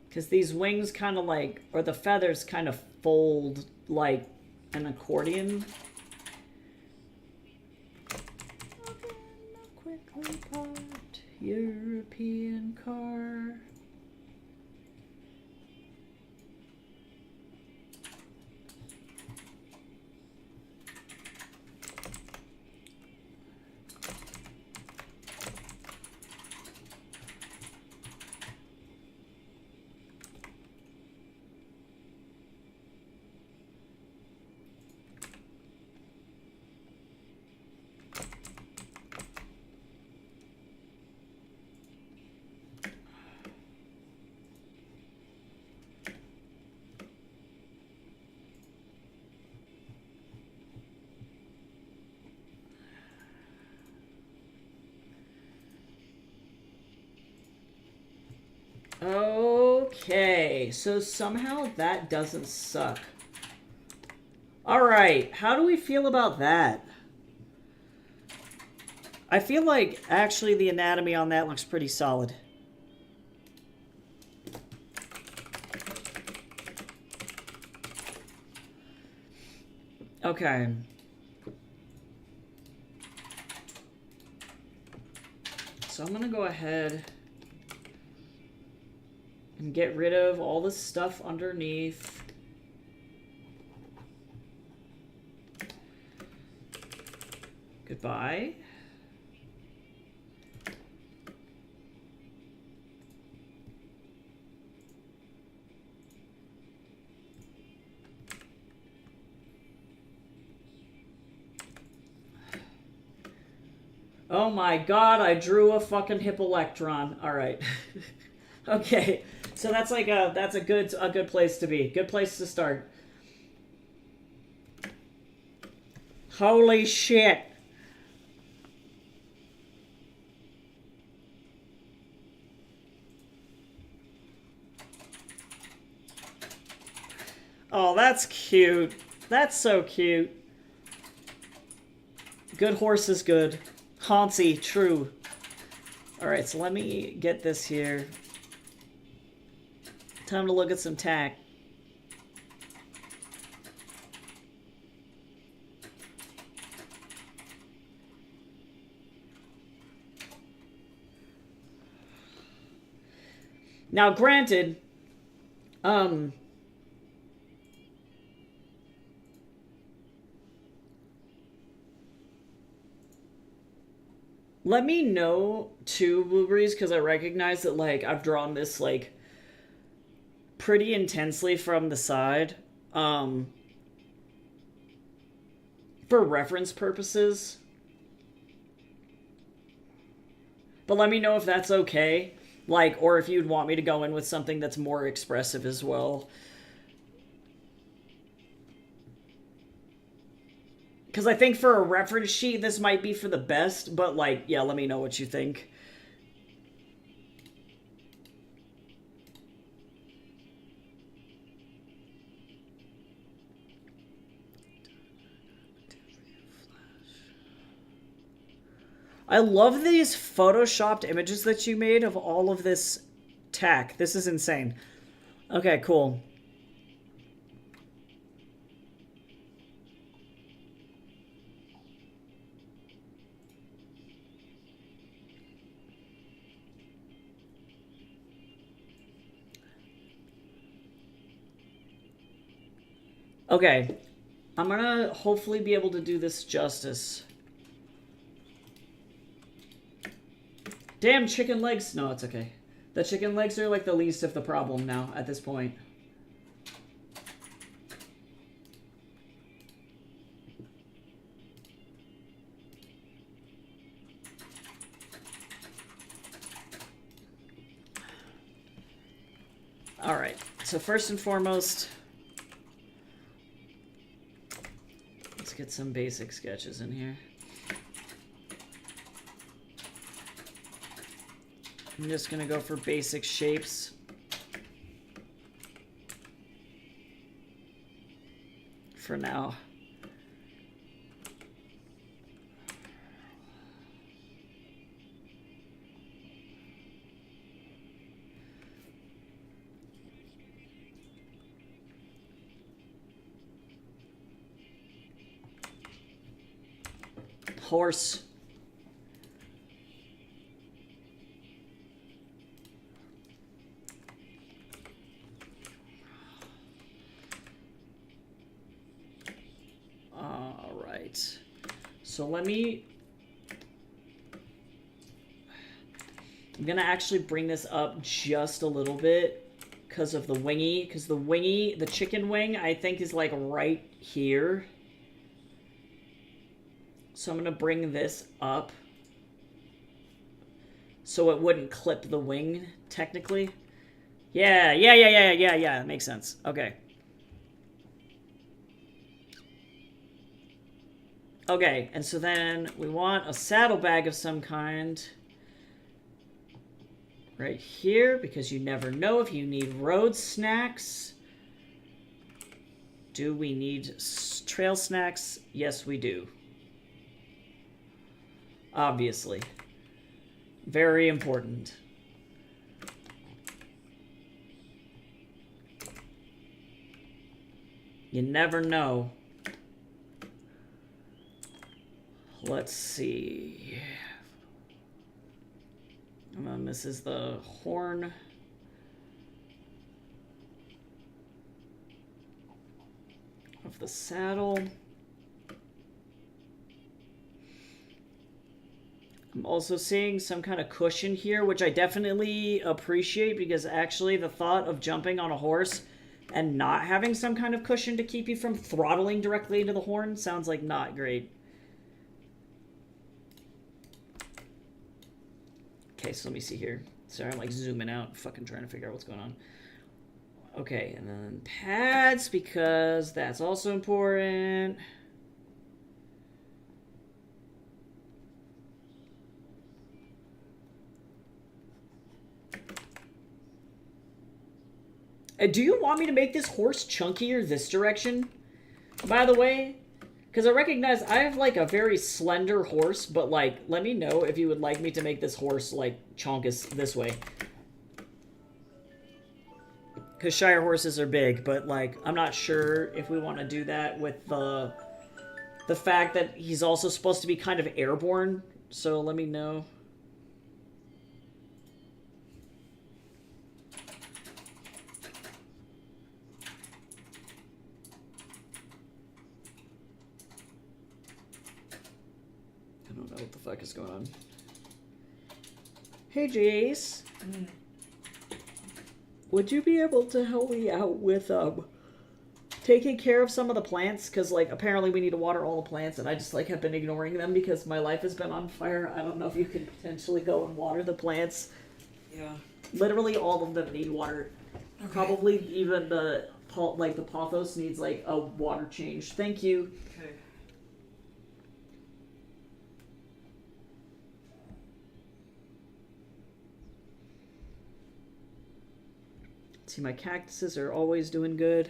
Because these wings kind of like, or the feathers kind of fold like an accordion. Quickly parked European car. Okay, so somehow that doesn't suck. Alright, how do we feel about that? I feel like actually the anatomy on that looks pretty solid. Okay. So I'm gonna go ahead and get rid of all the stuff underneath. Goodbye. Oh my god, I drew a fucking Hippolectron. Alright. Okay. So that's like that's a good place to be. Good place to start. Holy shit. Oh, that's cute. That's so cute. Good horse is good. Hauncy, true. Alright, so let me get this here. Time to look at some tack. Now, granted, let me know, too, Blueberries, because I recognize that, like, I've drawn this, like, pretty intensely from the side, for reference purposes. But let me know if that's okay, like, or if you'd want me to go in with something that's more expressive as well. Because I think for a reference sheet, this might be for the best, but, like, yeah, let me know what you think. I love these photoshopped images that you made of all of this tack. This is insane. Okay, cool. Okay, I'm gonna hopefully be able to do this justice. Damn chicken legs. No, it's okay. The chicken legs are like the least of the problem now at this point. Alright, so first and foremost, let's get some basic sketches in here. I'm just gonna go for basic shapes. For now. Horse. All right. So let me... I'm gonna actually bring this up just a little bit because of the wingy. Because the wingy, the chicken wing, I think is like right here. So I'm going to bring this up so it wouldn't clip the wing, technically. Yeah. That makes sense. Okay. Okay, and so then we want a saddlebag of some kind right here, because you never know if you need road snacks. Do we need trail snacks? Yes, we do. Obviously. Very important. You never know. Let's see. This is the horn. Of the saddle. I'm also seeing some kind of cushion here, which I definitely appreciate, because actually the thought of jumping on a horse and not having some kind of cushion to keep you from throttling directly into the horn sounds like not great. Okay, so let me see here. Sorry, I'm like zooming out, fucking trying to figure out what's going on. Okay, and then pads, because that's also important. Do you want me to make this horse chunkier this direction? By the way, because I recognize I have like a very slender horse, but like, let me know if you would like me to make this horse like chonkus this way. Because Shire horses are big, but like, I'm not sure if we want to do that with the fact that he's also supposed to be kind of airborne. So let me know. I don't know what the fuck is going on. Hey, Jace. Would you be able to help me out with taking care of some of the plants? Because like apparently we need to water all the plants, and I just like have been ignoring them because my life has been on fire. I don't know if you could potentially go and water the plants. Yeah. Literally all of them need water. Okay. Probably even the pothos needs like a water change. Thank you. Okay. See, my cactuses are always doing good.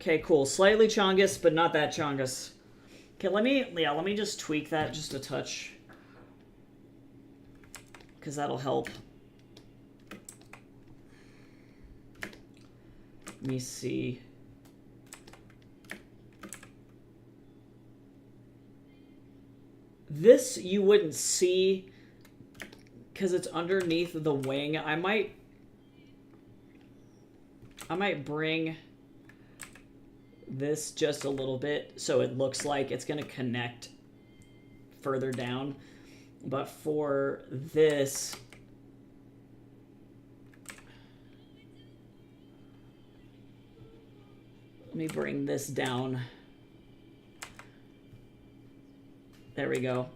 Okay, cool. Slightly Chongus, but not that Chongus. Okay, let me just tweak that just a touch. Because that'll help. Let me see. This you wouldn't see because it's underneath the wing. I might bring this just a little bit so it looks like it's going to connect further down. But for this, let me bring this down. There we go.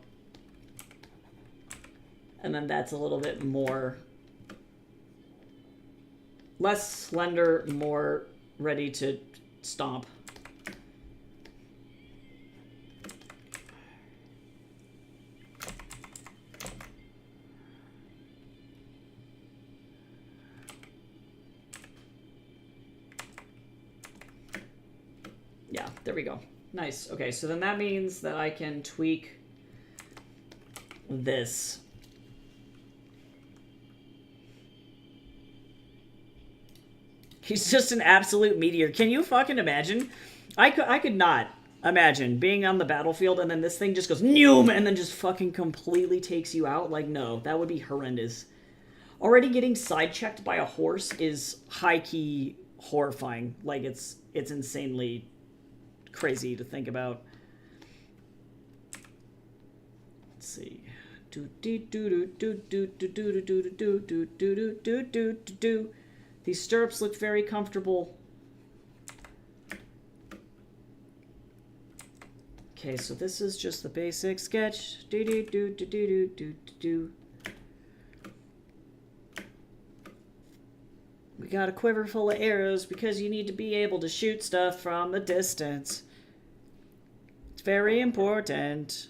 And then that's a little bit more, less slender, more ready to stomp. Yeah, there we go. Nice. Okay, so then that means that I can tweak this. He's just an absolute meteor. Can you fucking imagine? I could not imagine being on the battlefield and then this thing just goes noom and then just fucking completely takes you out. Like, no, that would be horrendous. Already getting side-checked by a horse is high-key horrifying. Like, it's insanely crazy to think about. Let's see. These stirrups look very comfortable. Okay, so this is just the basic sketch. We got a quiver full of arrows because you need to be able to shoot stuff from the distance. It's very important.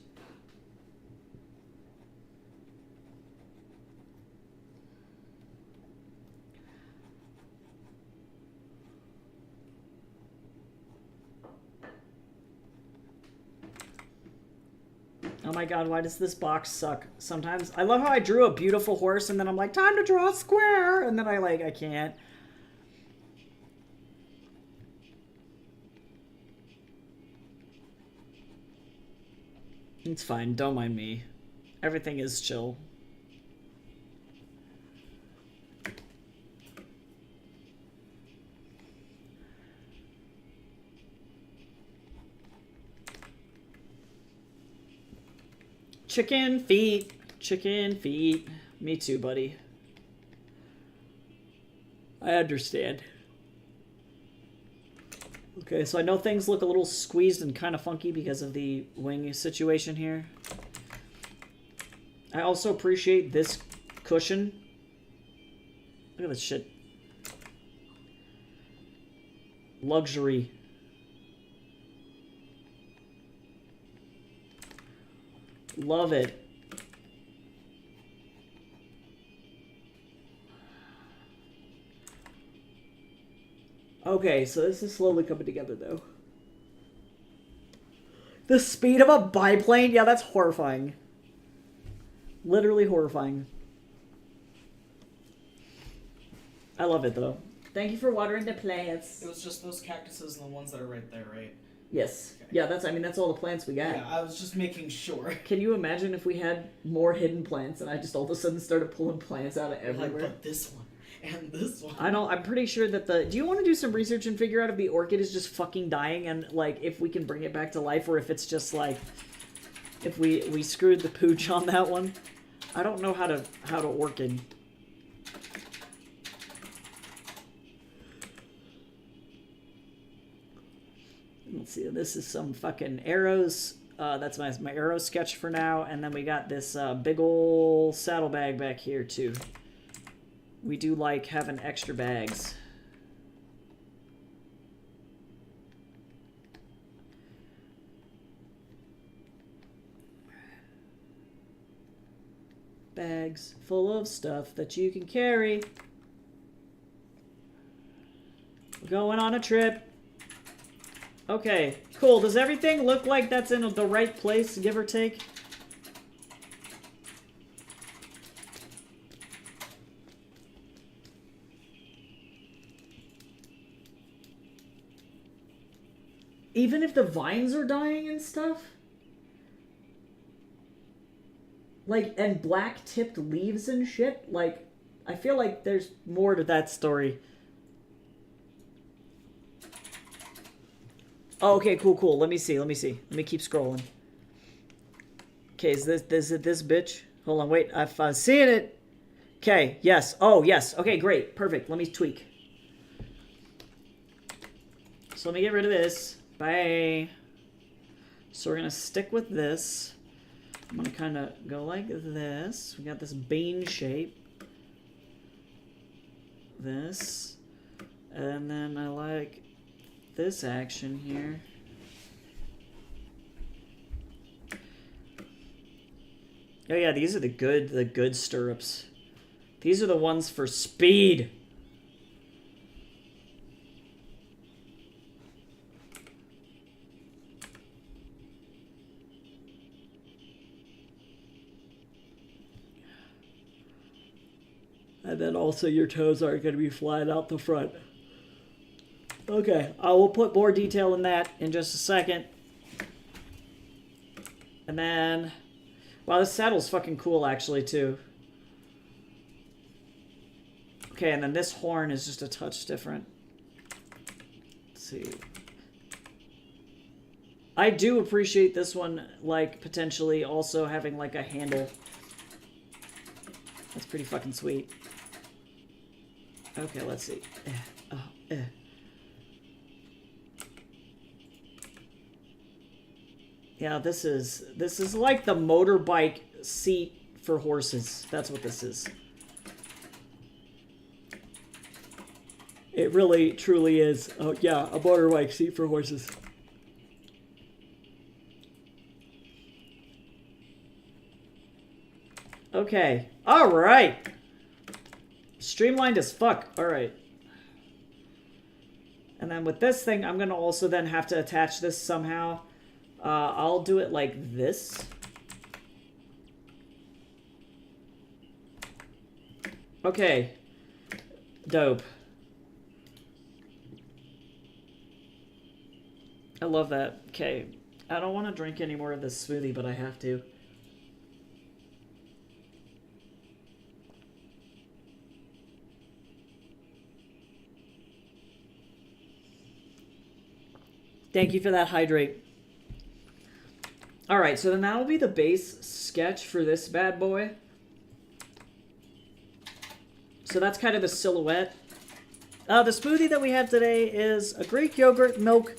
Oh my god, why does this box suck sometimes? I love how I drew a beautiful horse and then I'm like, time to draw a square! And then I can't. It's fine, don't mind me. Everything is chill. Chicken feet. Chicken feet. Me too, buddy. I understand. Okay, so I know things look a little squeezed and kind of funky because of the wing situation here. I also appreciate this cushion. Look at this shit. Luxury. Love it. Okay, so this is slowly coming together, though. The speed of a biplane? Yeah, that's horrifying. Literally horrifying. I love it, though. Thank you for watering the plants. It was just those cactuses and the ones that are right there, right? Yes. Okay. Yeah, that's all the plants we got. Yeah, I was just making sure. Can you imagine if we had more hidden plants and I just all of a sudden started pulling plants out of everywhere? Like, but this one and this one. I'm pretty sure that do you want to do some research and figure out if the orchid is just fucking dying and, like, if we can bring it back to life or if it's just, like, if we screwed the pooch on that one? I don't know how to orchid. Let's see, this is some fucking arrows. That's my arrow sketch for now. And then we got this big ol' saddlebag back here, too. We do like having extra bags. Bags full of stuff that you can carry. We're going on a trip. Okay, cool. Does everything look like that's in the right place, give or take? Even if the vines are dying and stuff? Like, and black-tipped leaves and shit? Like, I feel like there's more to that story. Oh, okay, cool. Let me see. Let me keep scrolling. Okay, is it this bitch? Hold on, wait. I'm seeing it. Okay, yes. Oh, yes. Okay, great. Perfect. Let me tweak. So let me get rid of this. Bye. So we're going to stick with this. I'm going to kind of go like this. We got this bean shape. This. And then I like this action here. Oh yeah, these are the good stirrups. These are the ones for speed. And then also your toes aren't going to be flying out the front. Okay, I will put more detail in that in just a second. And then... Wow, this saddle's fucking cool, actually, too. Okay, and then this horn is just a touch different. Let's see. I do appreciate this one, like, potentially also having, like, a handle. That's pretty fucking sweet. Okay, let's see. Yeah, this is like the motorbike seat for horses. That's what this is. It really, truly is. Oh, yeah, a motorbike seat for horses. Okay. All right. Streamlined as fuck. All right. And then with this thing, I'm going to also then have to attach this somehow. I'll do it like this. Okay. Dope. I love that. Okay. I don't want to drink any more of this smoothie, but I have to. Thank you for that hydrate. Alright, so then that'll be the base sketch for this bad boy. So that's kind of the silhouette. The smoothie that we have today is a Greek yogurt, milk,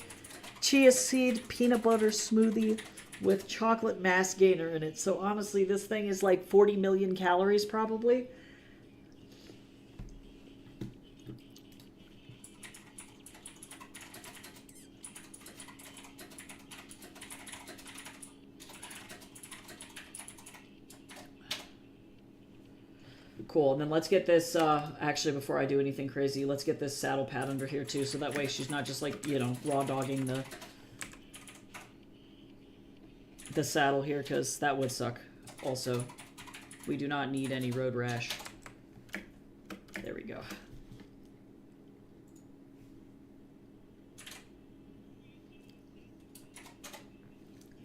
chia seed, peanut butter smoothie with chocolate mass gainer in it. So honestly, this thing is like 40 million calories probably. Cool, and then let's get this, actually, before I do anything crazy, let's get this saddle pad under here, too, so that way she's not just, like, you know, raw-dogging the saddle here, because that would suck. Also, we do not need any road rash. There we go.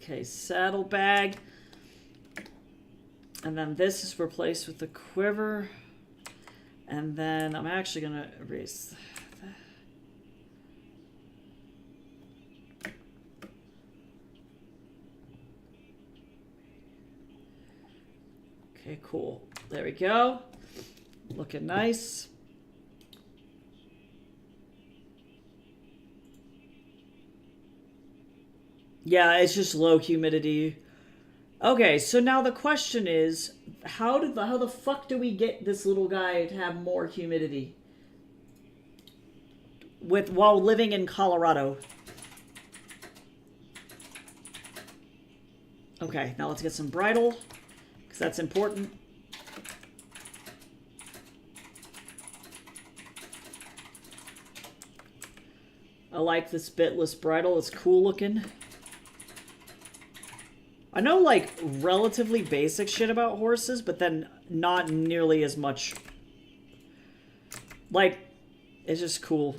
Okay, saddle bag. And then this is replaced with the quiver. And then I'm actually going to erase that. Okay, cool. There we go. Looking nice. Yeah, it's just low humidity. Okay, so now the question is, how the fuck do we get this little guy to have more humidity while living in Colorado? Okay, now let's get some bridle, because that's important. I like this bitless bridle. It's cool looking. I know, like, relatively basic shit about horses, but then not nearly as much. Like, it's just cool.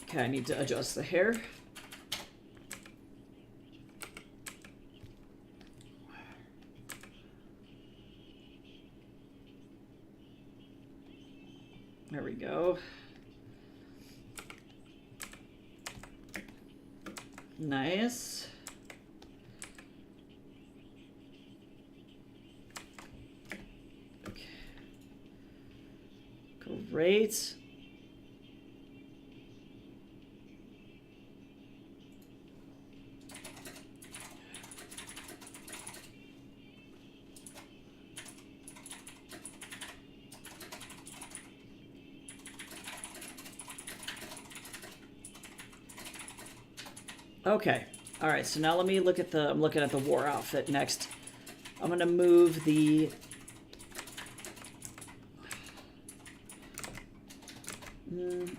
Okay, I need to adjust the hair. There we go. Nice. Okay. Great. Okay. All right. So now let me look at the. I'm looking at the war outfit next. I'm gonna move the. I'm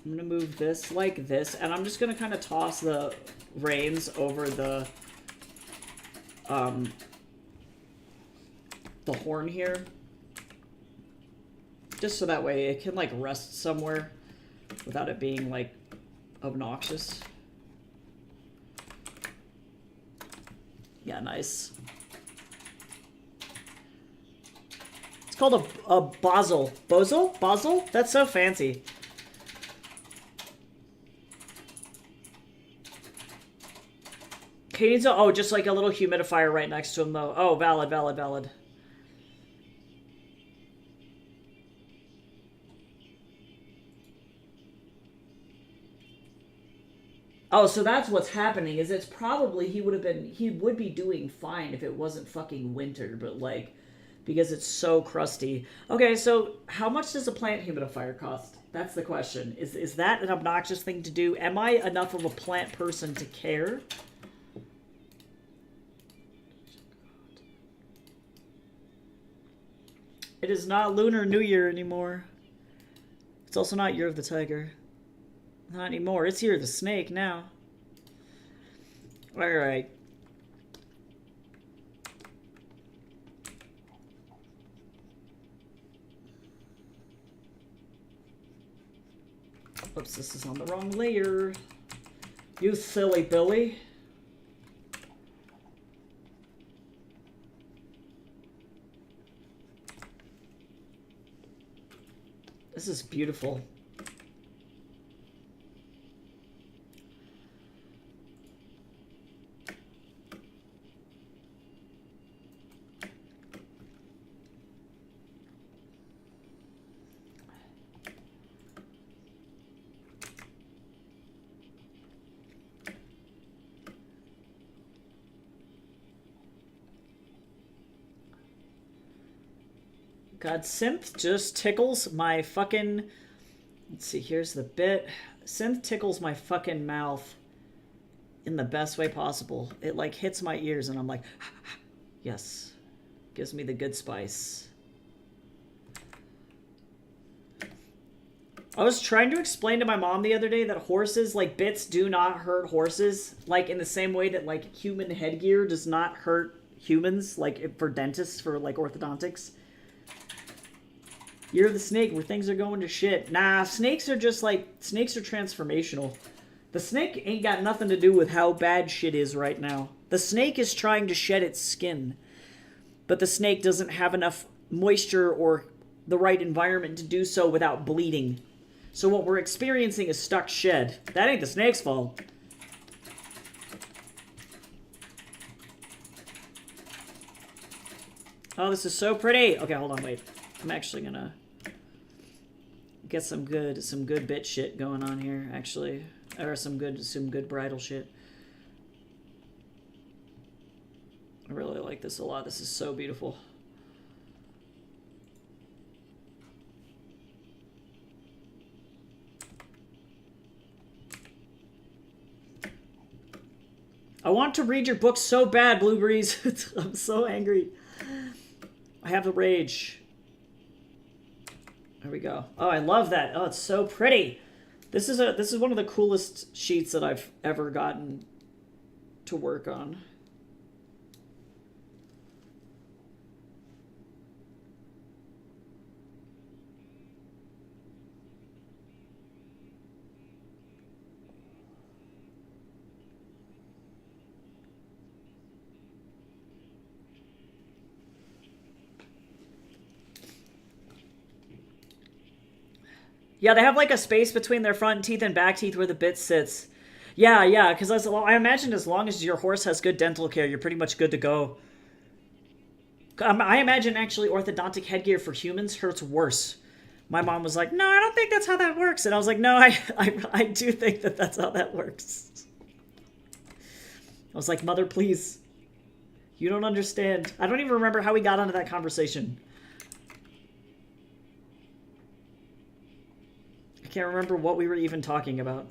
gonna move this like this, and I'm just gonna kind of toss the reins over the horn here, just so that way it can like rest somewhere without it being like obnoxious. Yeah, nice. It's called a bozel. Bozel? Bozel? That's so fancy. He needs a, oh, just like a little humidifier right next to him, though. Oh, valid, valid, valid. Oh, so that's what's happening, is it's probably, he would be doing fine if it wasn't fucking winter, but like, because it's so crusty. Okay, so how much does a plant humidifier cost? That's the question. Is that an obnoxious thing to do? Am I enough of a plant person to care? It is not Lunar New Year anymore. It's also not Year of the Tiger. Not anymore. It's Year of the Snake now. Alright. Oops, this is on the wrong layer. You silly Billy. This is beautiful. God, synth just tickles my fucking... Let's see, here's the bit. Synth tickles my fucking mouth in the best way possible. It, like, hits my ears, and I'm like, yes. Gives me the good spice. I was trying to explain to my mom the other day that horses, like, bits do not hurt horses. Like, in the same way that, like, human headgear does not hurt humans. Like, for dentists, for, like, orthodontics. Year of the Snake, where things are going to shit. Nah, snakes are just like... Snakes are transformational. The snake ain't got nothing to do with how bad shit is right now. The snake is trying to shed its skin. But the snake doesn't have enough moisture or the right environment to do so without bleeding. So what we're experiencing is stuck shed. That ain't the snake's fault. Oh, this is so pretty. Okay, hold on, wait. I'm actually gonna get some good bit shit going on here, actually, or some good bridal shit. I really like this a lot. This is so beautiful. I want to read your book so bad, Blueberries. I'm so angry. I have the rage. There we go. Oh, I love that. Oh, it's so pretty. This is one of the coolest sheets that I've ever gotten to work on. Yeah, they have like a space between their front teeth and back teeth where the bit sits. Yeah, yeah, because I imagine as long as your horse has good dental care, you're pretty much good to go. I imagine actually orthodontic headgear for humans hurts worse. My mom was like, "No, I don't think that's how that works," and I was like, "No, I do think that that's how that works." I was like, "Mother, please, you don't understand." I don't even remember how we got onto that conversation. I can't remember what we were even talking about.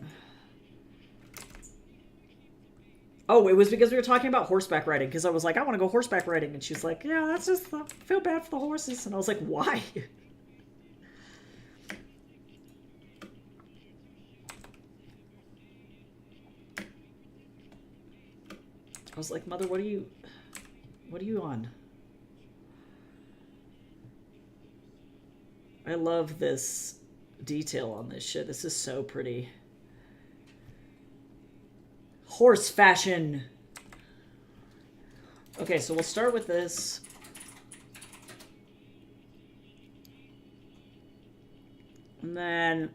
Oh, it was because we were talking about horseback riding, because I was like, I want to go horseback riding. And she's like, yeah, that's just, I feel bad for the horses. And I was like, why? I was like, Mother, what are you on? I love this detail on this shit. This is so pretty. Horse fashion. Okay, so we'll start with this. And then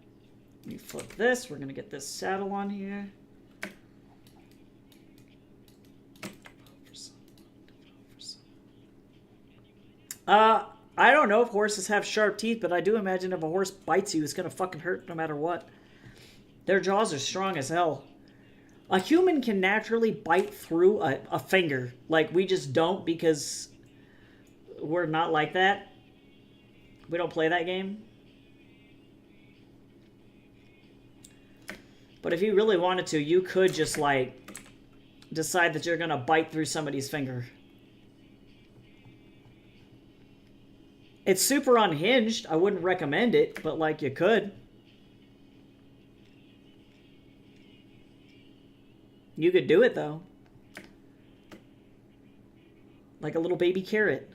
we flip this. We're going to get this saddle on here. I don't know if horses have sharp teeth, but I do imagine if a horse bites you, it's going to fucking hurt no matter what. Their jaws are strong as hell. A human can naturally bite through a finger. Like, we just don't because we're not like that. We don't play that game. But if you really wanted to, you could just, like, decide that you're going to bite through somebody's finger. It's super unhinged. I wouldn't recommend it, but, like, you could. You could do it, though. Like a little baby carrot.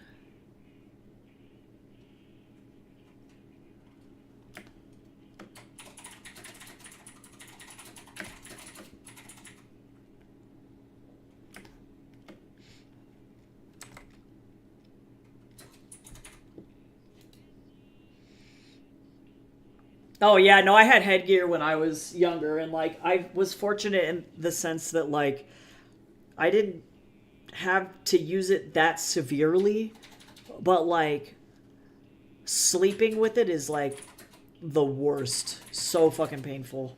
Oh yeah, no, I had headgear when I was younger, and like I was fortunate in the sense that like I didn't have to use it that severely, but like sleeping with it is like the worst. So fucking painful.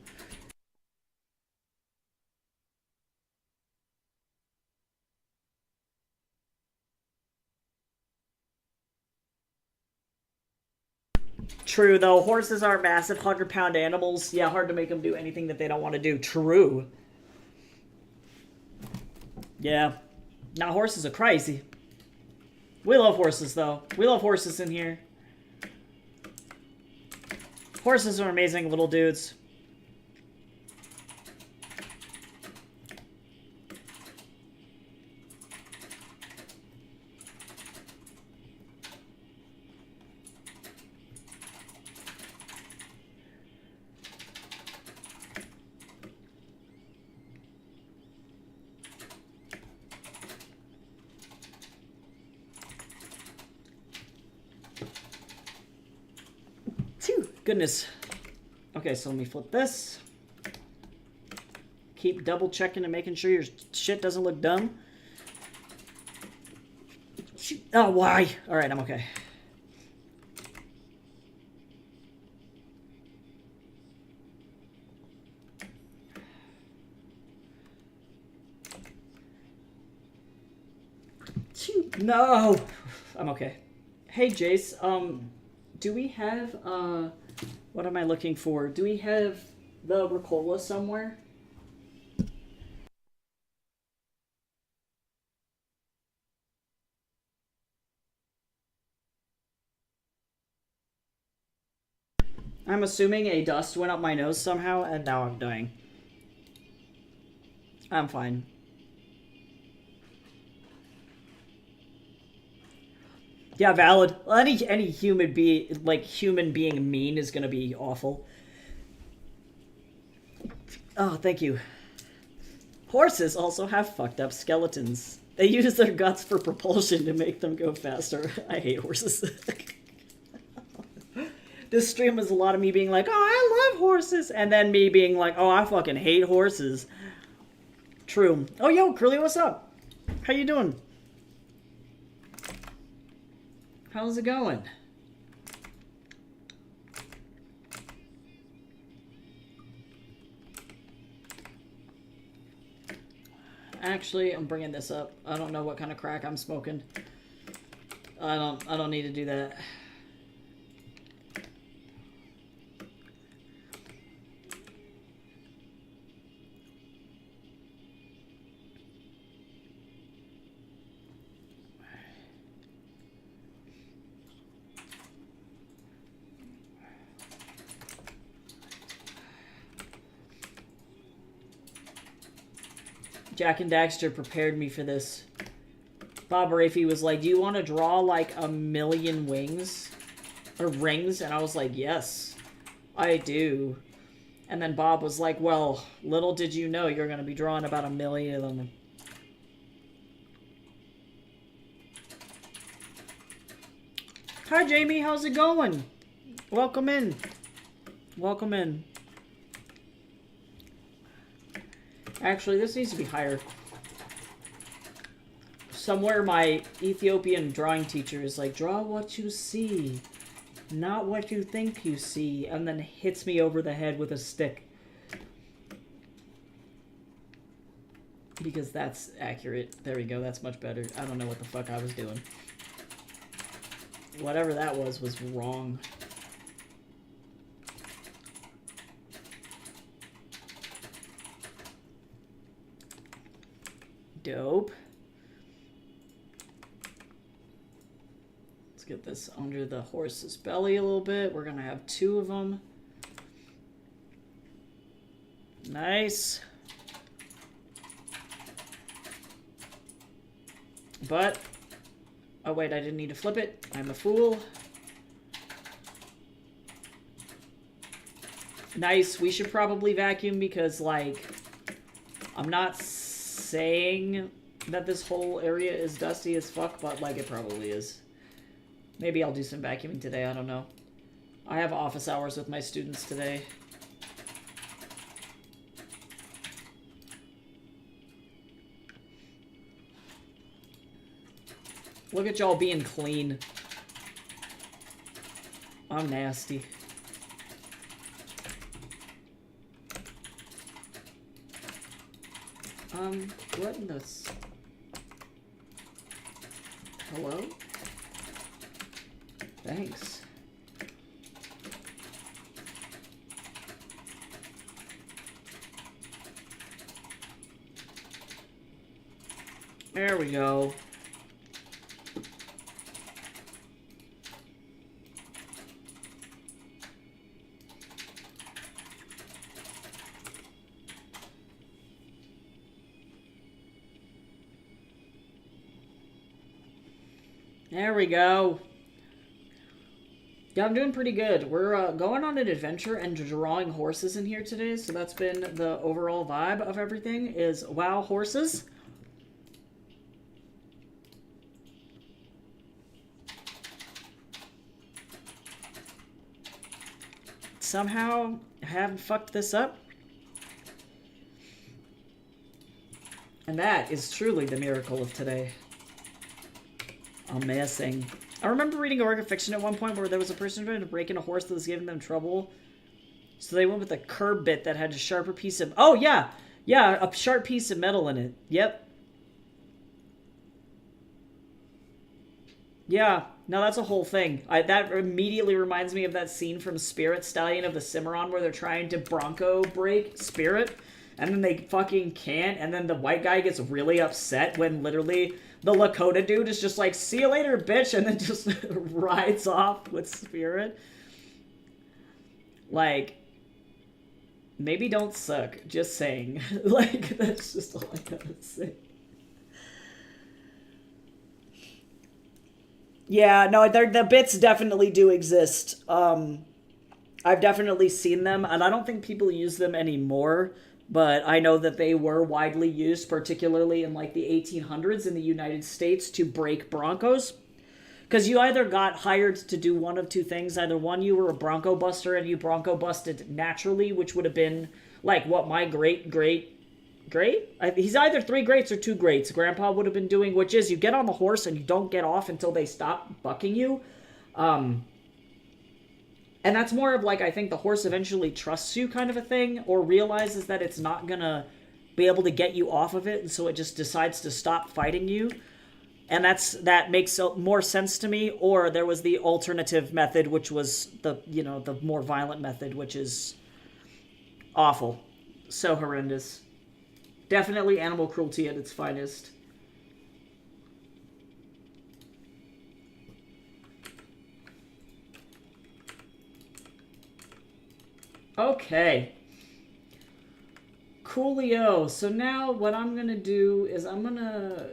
True though, horses are massive 100-pound animals. Yeah, hard to make them do anything that they don't want to do. True. Yeah. Now horses are crazy. We love horses though. We love horses in here. Horses are amazing little dudes. Phew, goodness. Okay, so let me flip this. Keep double checking and making sure your shit doesn't look dumb. Oh, why? Alright, I'm okay. No! I'm okay. Hey, Jace, do we have, what am I looking for? Do we have the Ricola somewhere? I'm assuming a dust went up my nose somehow, and now I'm dying. I'm fine. Yeah, valid. Any human being mean is gonna be awful. Oh, thank you. Horses also have fucked up skeletons. They use their guts for propulsion to make them go faster. I hate horses. This stream was a lot of me being like, oh, I love horses, and then me being like, oh, I fucking hate horses. True. Oh, yo, Curly, what's up? How you doing? How's it going? Actually, I'm bringing this up. I don't know what kind of crack I'm smoking. I don't need to do that. Jack and Daxter prepared me for this. Bob Raffy was like, do you want to draw like 1,000,000 wings? Or rings? And I was like, yes, I do. And then Bob was like, well, little did you know you're going to be drawing about 1,000,000 of them. Hi, Jamie. How's it going? Welcome in. Welcome in. Actually, this needs to be higher. Somewhere my Ethiopian drawing teacher is like, draw what you see, not what you think you see, and then hits me over the head with a stick. Because that's accurate. There we go, that's much better. I don't know what the fuck I was doing. Whatever that was wrong. Dope. Let's get this under the horse's belly a little bit. We're gonna have 2 of them. Nice. But, oh wait, I didn't need to flip it. I'm a fool. Nice. We should probably vacuum because, like, I'm not saying that this whole area is dusty as fuck, but like it probably is. Maybe I'll do some vacuuming today, I don't know. I have office hours with my students today. Look at y'all being clean. I'm nasty. What in this? Hello? Thanks. There we go. There we go. Yeah, I'm doing pretty good. We're going on an adventure and drawing horses in here today, so that's been the overall vibe of everything, is wow, horses. Somehow, I haven't fucked this up. And that is truly the miracle of today. Amazing. I remember reading a work of fiction at one point where there was a person trying to break in a horse that was giving them trouble. So they went with a curb bit that had a sharper piece of... Oh, yeah! Yeah, a sharp piece of metal in it. Yep. Yeah. No, that's a whole thing. That immediately reminds me of that scene from Spirit Stallion of the Cimarron where they're trying to bronco break Spirit. And then they fucking can't. And then the white guy gets really upset when literally... the Lakota dude is just like, see you later, bitch, and then just rides off with Spirit. Like, maybe don't suck. Just saying. Like, that's just all I gotta say. Yeah, no, the bits definitely do exist. I've definitely seen them, and I don't think people use them anymore, but I know that they were widely used, particularly in like the 1800s in the United States to break Broncos. Because you either got hired to do one of two things. Either one, you were a Bronco buster and you Bronco busted naturally, which would have been like what my great, he's either three greats or two greats. Grandpa would have been doing, which is you get on the horse and you don't get off until they stop bucking you. And that's more of like, I think the horse eventually trusts you kind of a thing, or realizes that it's not gonna be able to get you off of it, and so it just decides to stop fighting you. And that makes more sense to me. Or there was the alternative method, which was the more violent method, which is awful. So horrendous. Definitely animal cruelty at its finest. Okay. Coolio. So now what I'm going to do is I'm going to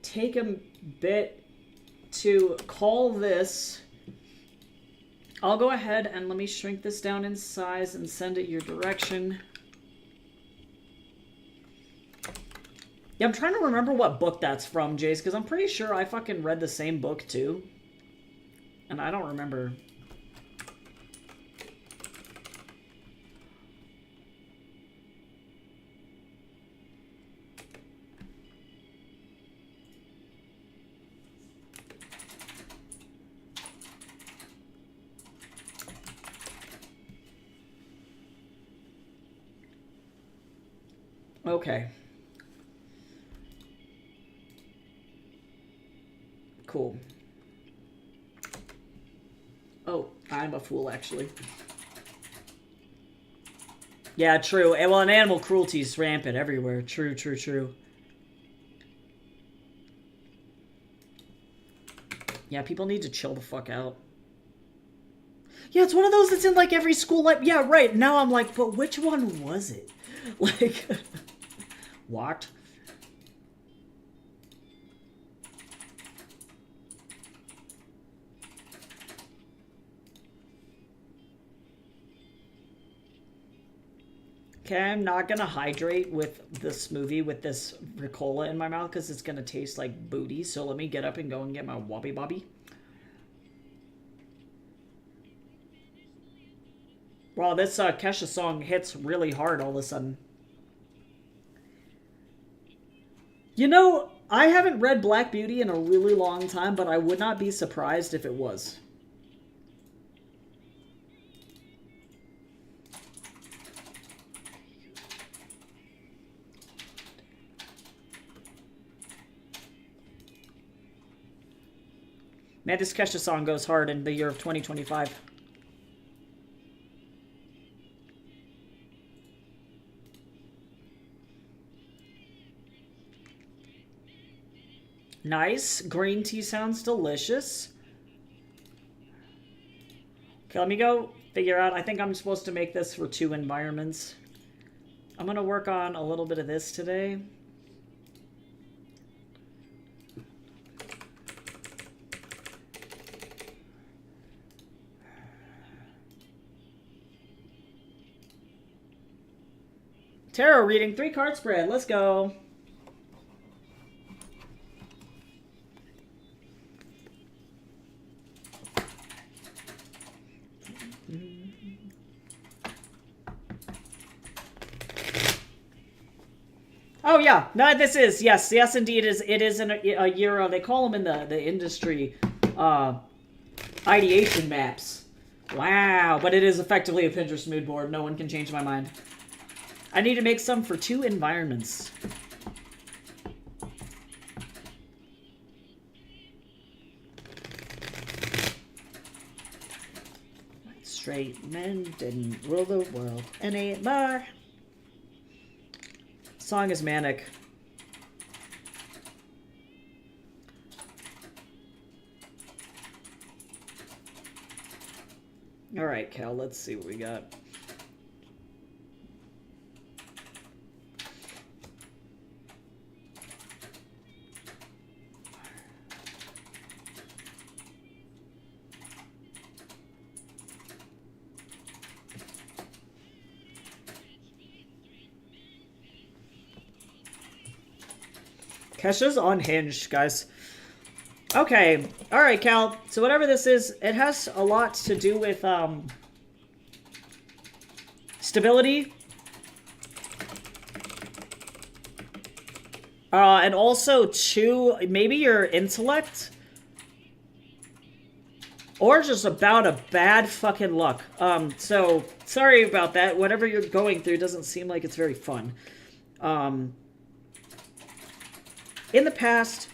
take a bit to call this. I'll go ahead and let me shrink this down in size and send it your direction. Yeah, I'm trying to remember what book that's from, Jace, because I'm pretty sure I fucking read the same book too. And I don't remember. Okay. Cool. Oh, I'm a fool, actually. Yeah, true. Well, and animal cruelty is rampant everywhere. True, true, true. Yeah, people need to chill the fuck out. Yeah, it's one of those that's in, like, every school, like, yeah, right. Now I'm like, but which one was it? Like, what? Okay, I'm not gonna hydrate with the smoothie with this Ricola in my mouth because it's gonna taste like booty. So let me get up and go and get my Wobby Bobby. Wow, this Kesha song hits really hard all of a sudden. You know, I haven't read Black Beauty in a really long time, but I would not be surprised if it was. Man, this Kesha song goes hard in the year of 2025. Nice. Green tea sounds delicious. Okay, let me go figure out. I think I'm supposed to make this for 2 environments. I'm going to work on a little bit of this today. Tarot reading, 3 card spread. Let's go. Oh yeah, no, this is yes, indeed. It is a year of, they call them in the industry, ideation maps. Wow, but it is effectively a Pinterest mood board. No one can change my mind. I need to make some for 2 environments. Straight men didn't rule the world anymore. Song is manic. All right, Cal, let's see what we got. Kesha's unhinged, guys. Okay, alright, Cal. So whatever this is, it has a lot to do with, stability. And also, too, maybe your intellect. Or just about a bad fucking luck. So, sorry about that. Whatever you're going through doesn't seem like it's very fun. In the past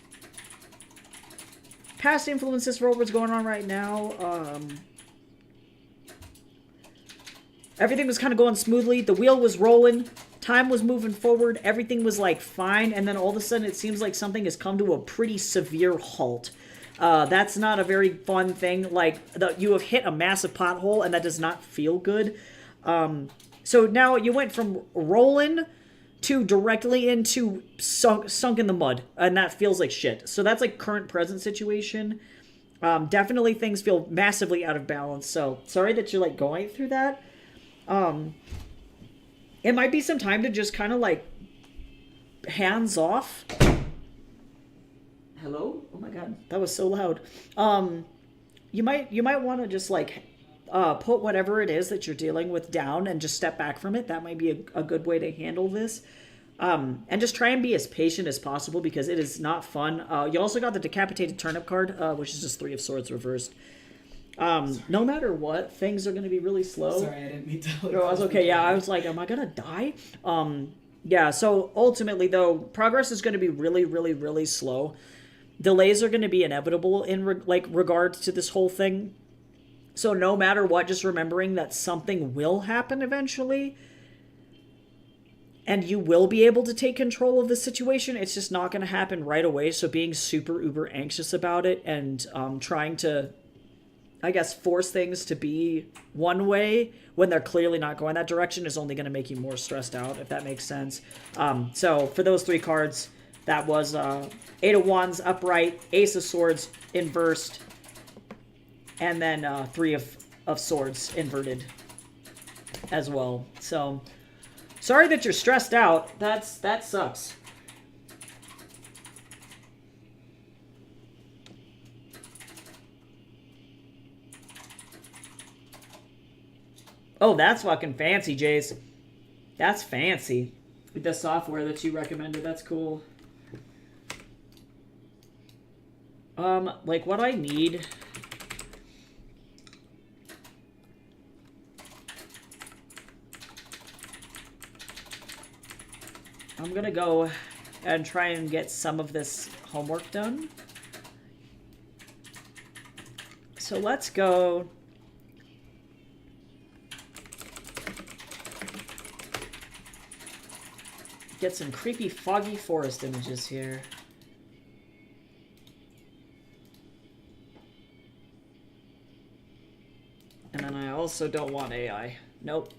influences for what's going on right now, everything was kind of going smoothly. The wheel was rolling. Time was moving forward. Everything was, like, fine. And then all of a sudden it seems like something has come to a pretty severe halt. That's not a very fun thing. Like, you have hit a massive pothole, and that does not feel good. So now you went from rolling to directly into sunk in the mud, and that feels like shit. So that's like current present situation. Definitely things feel massively out of balance. So sorry that you're like going through that. It might be some time to just kind of like hands off. Hello? Oh my god, that was so loud. You might want to just like put whatever it is that you're dealing with down and just step back from it. That might be a good way to handle this. And just try and be as patient as possible because it is not fun. You also got the Decapitated Turnip card, which is just 3 of Swords reversed. No matter what, things are going to be really slow. Sorry, I didn't mean to. No, I was okay. Yeah, I was like, am I going to die? Yeah, so ultimately, though, progress is going to be really, really, really slow. Delays are going to be inevitable in regards to this whole thing. So no matter what, just remembering that something will happen eventually. And you will be able to take control of the situation. It's just not going to happen right away. So being super uber anxious about it and trying to, I guess, force things to be one way when they're clearly not going that direction is only going to make you more stressed out, if that makes sense. So for those 3 cards, that was 8 of Wands upright, Ace of Swords inversed, and then 3 of Swords inverted as well. So sorry that you're stressed out. That sucks. Oh, that's fucking fancy, Jace. That's fancy. The software that you recommended, that's cool. Like what I need... I'm gonna go and try and get some of this homework done. So let's go... get some creepy foggy forest images here. And then I also don't want AI. Nope.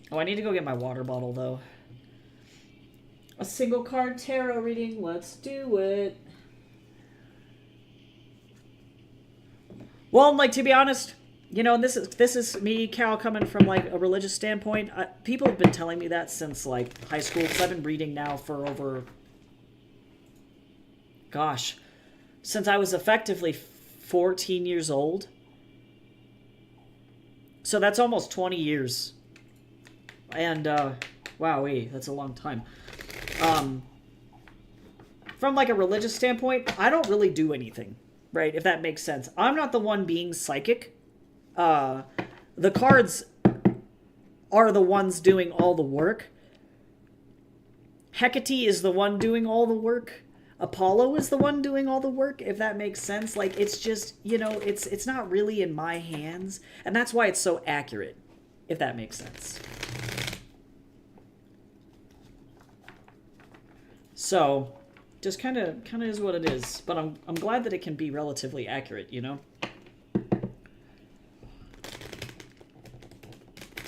Oh, I need to go get my water bottle, though. A single card tarot reading. Let's do it. Well, like, to be honest, you know, this is me, Cal, coming from, like, a religious standpoint. People have been telling me that since, like, high school, because I've been reading now for over... gosh. Since I was effectively 14 years old. So that's almost 20 years. And, wowee, that's a long time. From, like, a religious standpoint, I don't really do anything, right? If that makes sense. I'm not the one being psychic. The cards are the ones doing all the work. Hecate is the one doing all the work. Apollo is the one doing all the work, if that makes sense. Like, it's just, you know, it's not really in my hands. And that's why it's so accurate, if that makes sense. So, just kind of is what it is. But I'm glad that it can be relatively accurate, you know?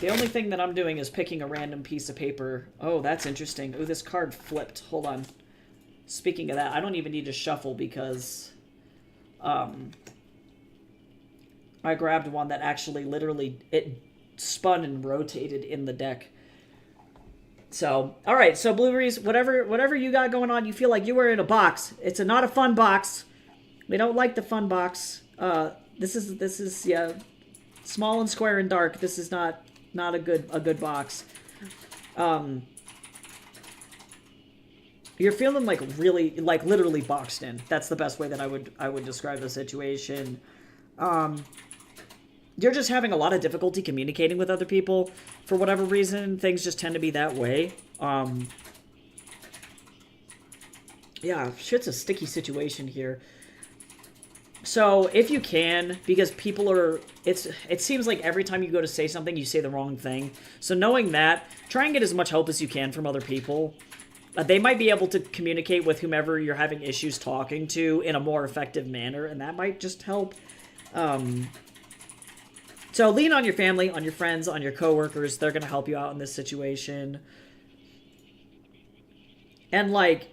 The only thing that I'm doing is picking a random piece of paper. Oh, that's interesting. Oh, this card flipped. Hold on. Speaking of that, I don't even need to shuffle because I grabbed one that actually literally it spun and rotated in the deck. So, all right. So, Blueberries, whatever you got going on, you feel like you were in a box. It's not a fun box. We don't like the fun box. This is yeah, small and square and dark. This is not a good box. You're feeling like really, like literally boxed in. That's the best way that I would describe the situation. You're just having a lot of difficulty communicating with other people. For whatever reason, things just tend to be that way. Yeah, shit's a sticky situation here. So, if you can, because people are... It seems like every time you go to say something, you say the wrong thing. So, knowing that, try and get as much help as you can from other people. They might be able to communicate with whomever you're having issues talking to in a more effective manner, and that might just help. So lean on your family, on your friends, on your coworkers. They're going to help you out in this situation. And, like,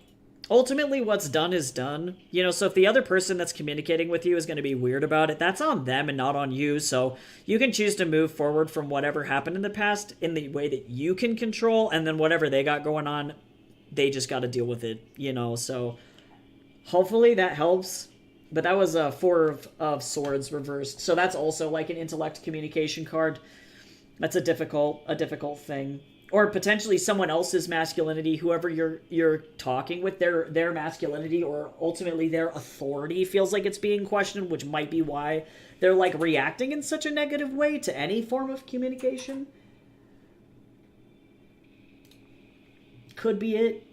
ultimately what's done is done. You know, so if the other person that's communicating with you is going to be weird about it, that's on them and not on you. So you can choose to move forward from whatever happened in the past in the way that you can control, and then whatever they got going on, they just got to deal with it, you know. So hopefully that helps. But that was a Four of Swords reversed. So that's also like an intellect communication card. That's a difficult thing. Or potentially someone else's masculinity, whoever you're talking with, their masculinity or ultimately their authority feels like it's being questioned, which might be why they're like reacting in such a negative way to any form of communication. Could be it.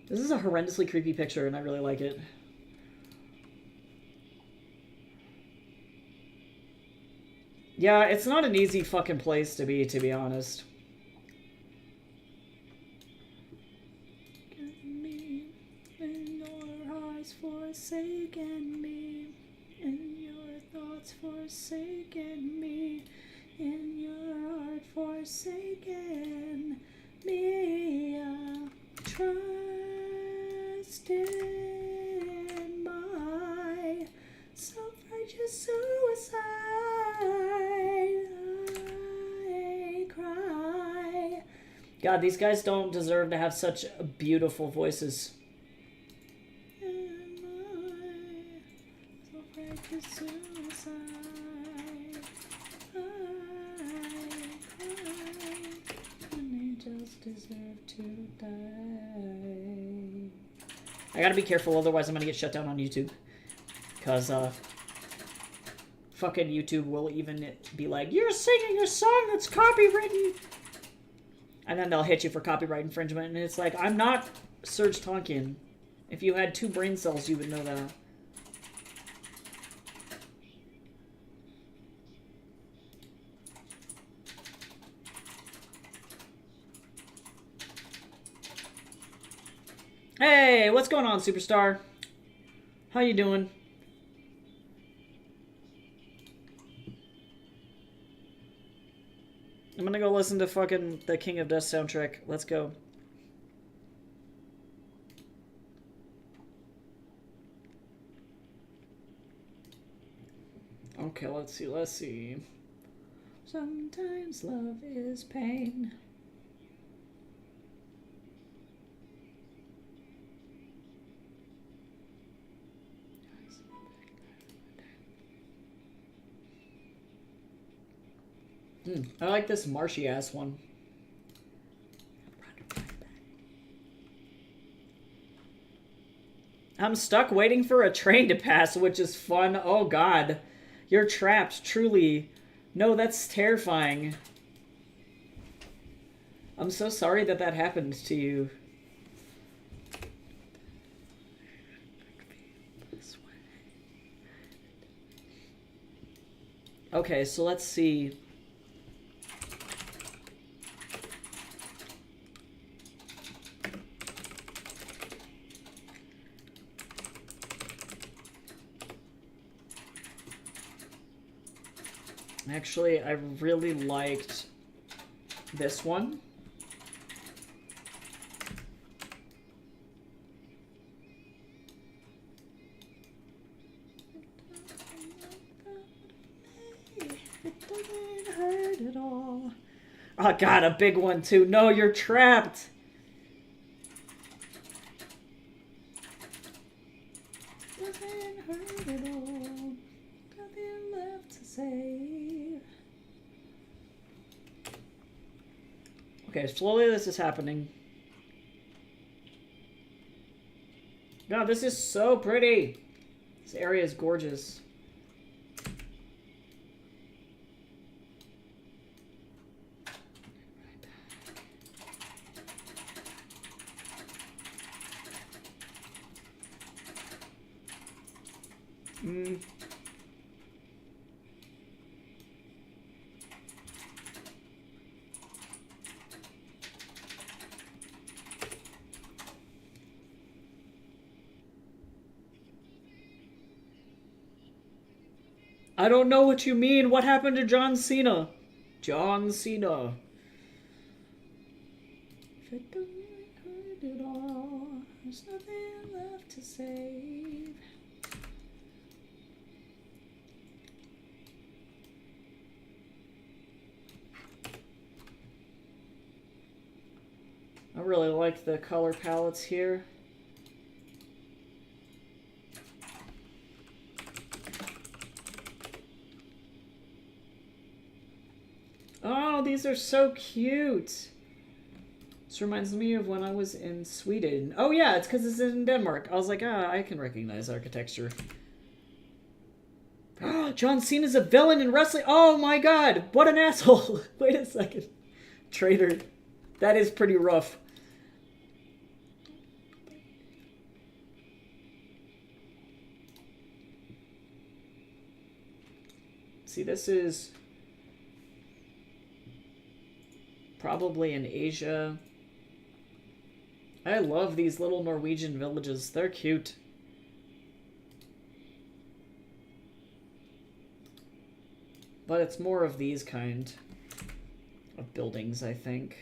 This is a horrendously creepy picture, and I really like it. Yeah, it's not an easy fucking place to be honest. Me, and your eyes forsaken me, and your thoughts forsaken me, and your heart forsaken me. Trust in my self-righteous suicide. I cry. God, these guys don't deserve to have such beautiful voices. Self-righteous suicide. Just deserve to die. I gotta be careful, otherwise I'm gonna get shut down on YouTube. Because, fucking YouTube will even be like, you're singing a song that's copywritten! And then they'll hit you for copyright infringement, and it's like, I'm not Serge Tonkin. If you had 2 brain cells, you would know that. Hey, what's going on, Superstar? How you doing? I'm gonna go listen to fucking the King of Death soundtrack. Let's go. Okay, let's see. Sometimes love is pain. I like this marshy ass one. I'm stuck waiting for a train to pass, which is fun. Oh god. You're trapped, truly. No, that's terrifying. I'm so sorry that that happened to you. Okay, so let's see. Actually, I really liked this one. It doesn't hurt at all. Oh god, a big one too. No, you're trapped. Doesn't hurt at all. Nothing left to save. Okay, slowly this is happening. God, this is so pretty. This area is gorgeous. I don't know what you mean. What happened to John Cena? John Cena. If it doesn't hurt at all, there's nothing left to save. I really like the color palettes here. Oh, these are so cute. This reminds me of when I was in Sweden. Oh yeah, it's because it's in Denmark. I was like, I can recognize architecture. John Cena's a villain in wrestling. Oh my god, what an asshole. Wait a second. Traitor. That is pretty rough. See, this is probably in Asia. I love these little Norwegian villages. They're cute. But it's more of these kind of buildings, I think.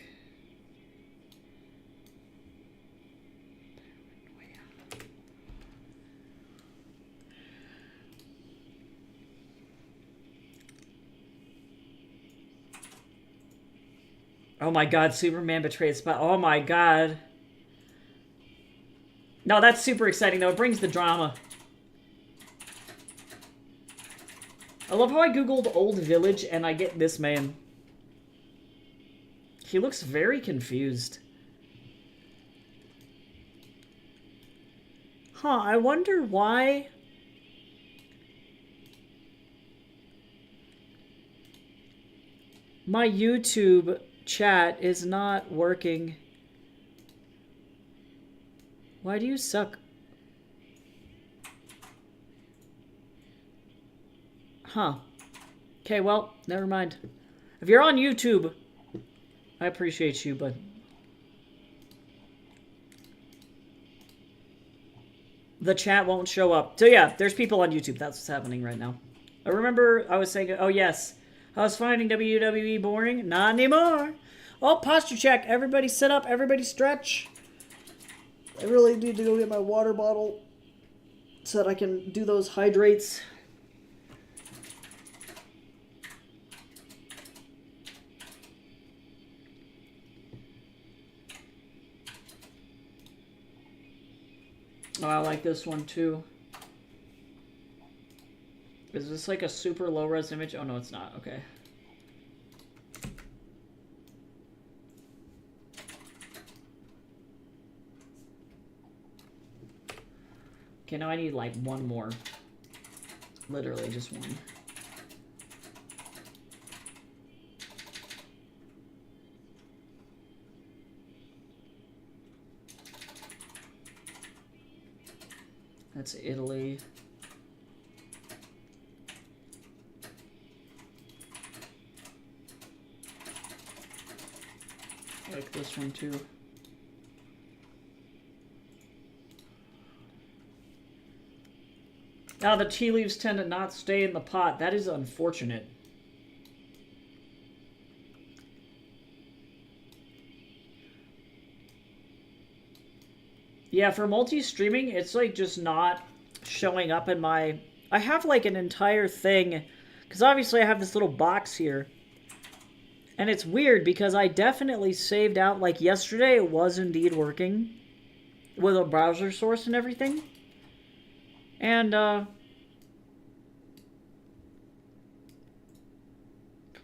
Oh my god, Superman betrayed Spot. Oh my god. No, that's super exciting though. It brings the drama. I love how I googled old village and I get this man. He looks very confused. Huh, I wonder why. My YouTube chat is not working. Why do you suck? Huh. Okay, well, never mind. If you're on YouTube, I appreciate you, but the chat won't show up. So yeah, there's people on YouTube. That's what's happening right now. I remember I was saying, oh yes, I was finding WWE boring. Not anymore. Oh, posture check. Everybody sit up. Everybody stretch. I really need to go get my water bottle so that I can do those hydrates. Oh, I like this one too. Is this like a super low-res image? Oh, no, it's not. Okay. Okay, now I need like one more. Literally just one. That's Italy. I like this one too. Now the tea leaves tend to not stay in the pot. That is unfortunate. Yeah, for multi-streaming, it's like just not showing up in my... I have like an entire thing, because obviously I have this little box here. And it's weird because I definitely saved out, like yesterday it was indeed working with a browser source and everything. And,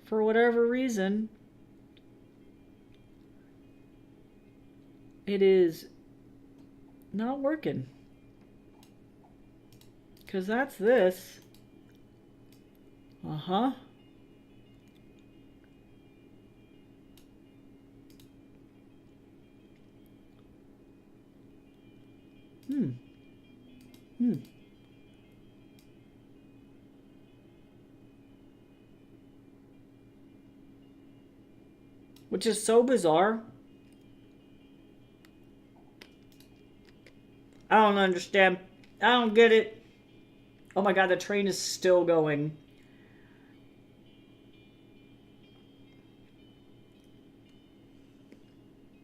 for whatever reason, it is not working. Because that's this. Uh-huh. Which is so bizarre. I don't understand. I don't get it. Oh my god, the train is still going.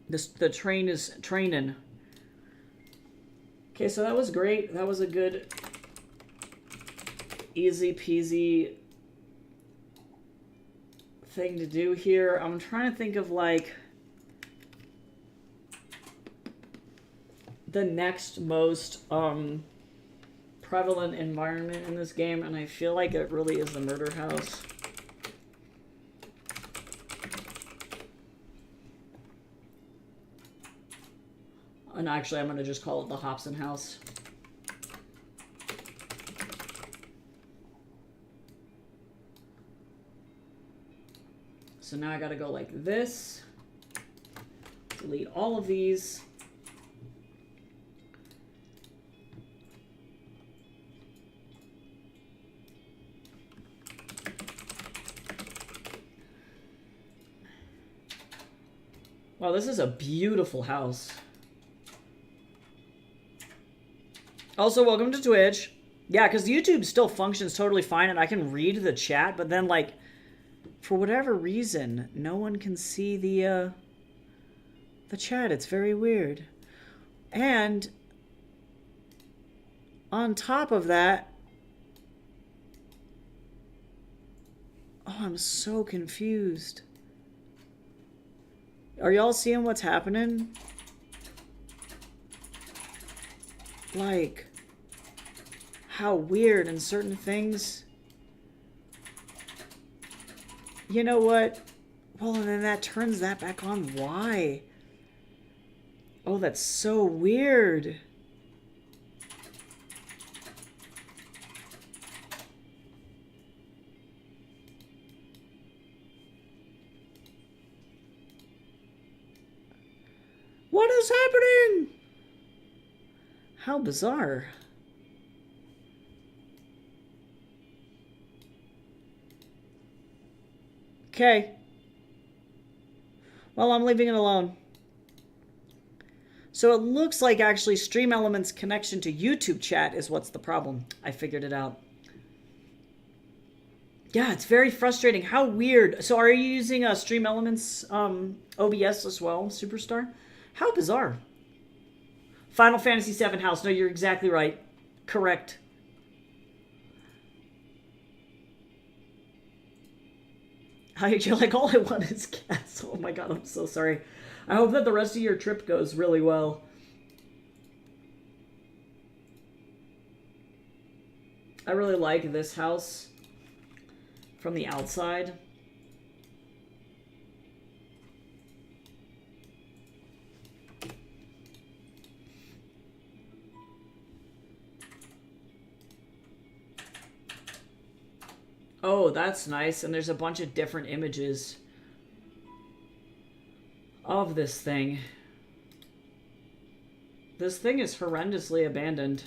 The train is training. Okay, so that was great. That was a good, easy peasy thing to do here. I'm trying to think of like the next most prevalent environment in this game, and I feel like it really is the murder house. And actually, I'm going to just call it the Hobson house. So now I got to go like this. Delete all of these. Wow, this is a beautiful house. Also, welcome to Twitch. Yeah, because YouTube still functions totally fine, and I can read the chat, but then, like, for whatever reason, no one can see the chat. It's very weird. And on top of that, oh, I'm so confused. Are y'all seeing what's happening? Like, how weird in certain things. You know what? Well, and then that turns that back on. Why? Oh, that's so weird. What is happening? How bizarre. Okay. Well, I'm leaving it alone. So it looks like actually Stream Elements' connection to YouTube chat is what's the problem. I figured it out. Yeah, it's very frustrating. How weird. So are you using Stream Elements OBS as well, Superstar? How bizarre. Final Fantasy VII House. No, you're exactly right. Correct. You're like, all I want is cats. Oh my god, I'm so sorry. I hope that the rest of your trip goes really well. I really like this house from the outside. Oh, that's nice. And there's a bunch of different images of this thing. This thing is horrendously abandoned.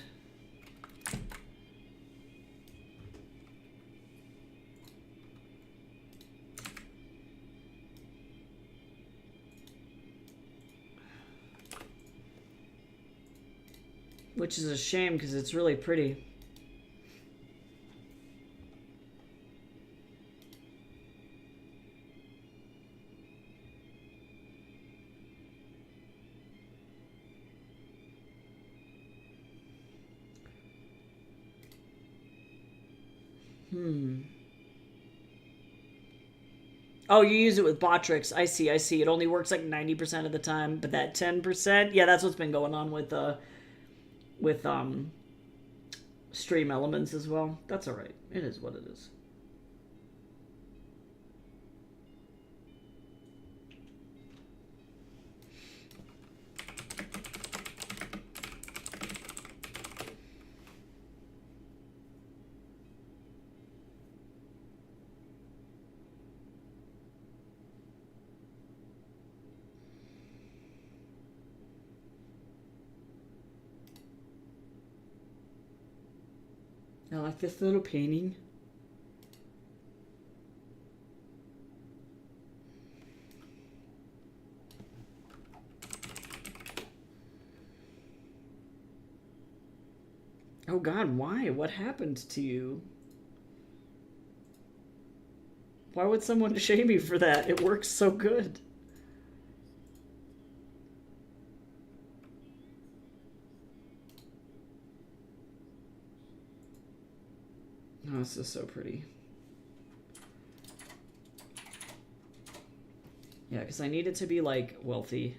Which is a shame because it's really pretty. Oh, you use it with Botrix. I see, I see. It only works like 90% of the time, but that 10%, yeah, that's what's been going on with Stream Elements as well. That's all right. It is what it is. I like this little painting. Oh God, why? What happened to you? Why would someone shame you for that? It works so good. Oh, this is so pretty. Yeah, because I need it to be, like, wealthy.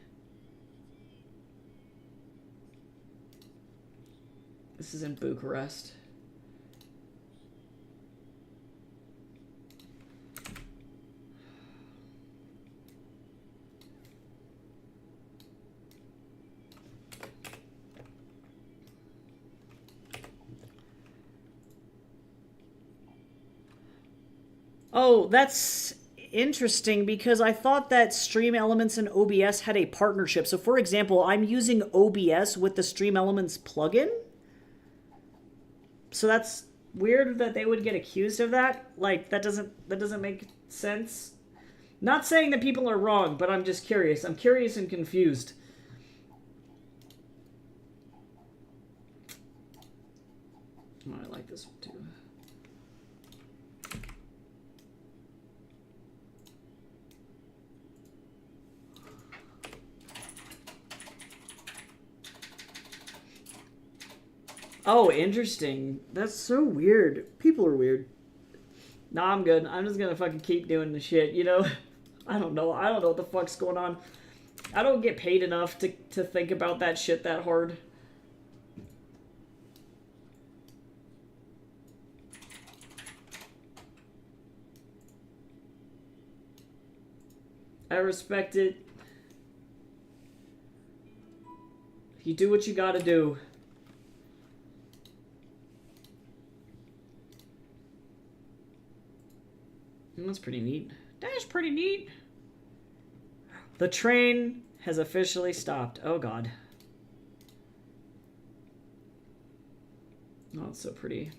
This is in Bucharest. Oh, that's interesting because I thought that Stream Elements and OBS had a partnership. So, for example, I'm using OBS with the Stream Elements plugin. So that's weird that they would get accused of that. Like that doesn't make sense. Not saying that people are wrong, but I'm just curious. I'm curious and confused. Oh, I like this one too. Oh, interesting. That's so weird. People are weird. Nah, I'm good. I'm just gonna fucking keep doing the shit, you know? I don't know. I don't know what the fuck's going on. I don't get paid enough to think about that shit that hard. I respect it. You do what you gotta do. That's pretty neat. That's pretty neat. The train has officially stopped. Oh God. Oh, it's so pretty.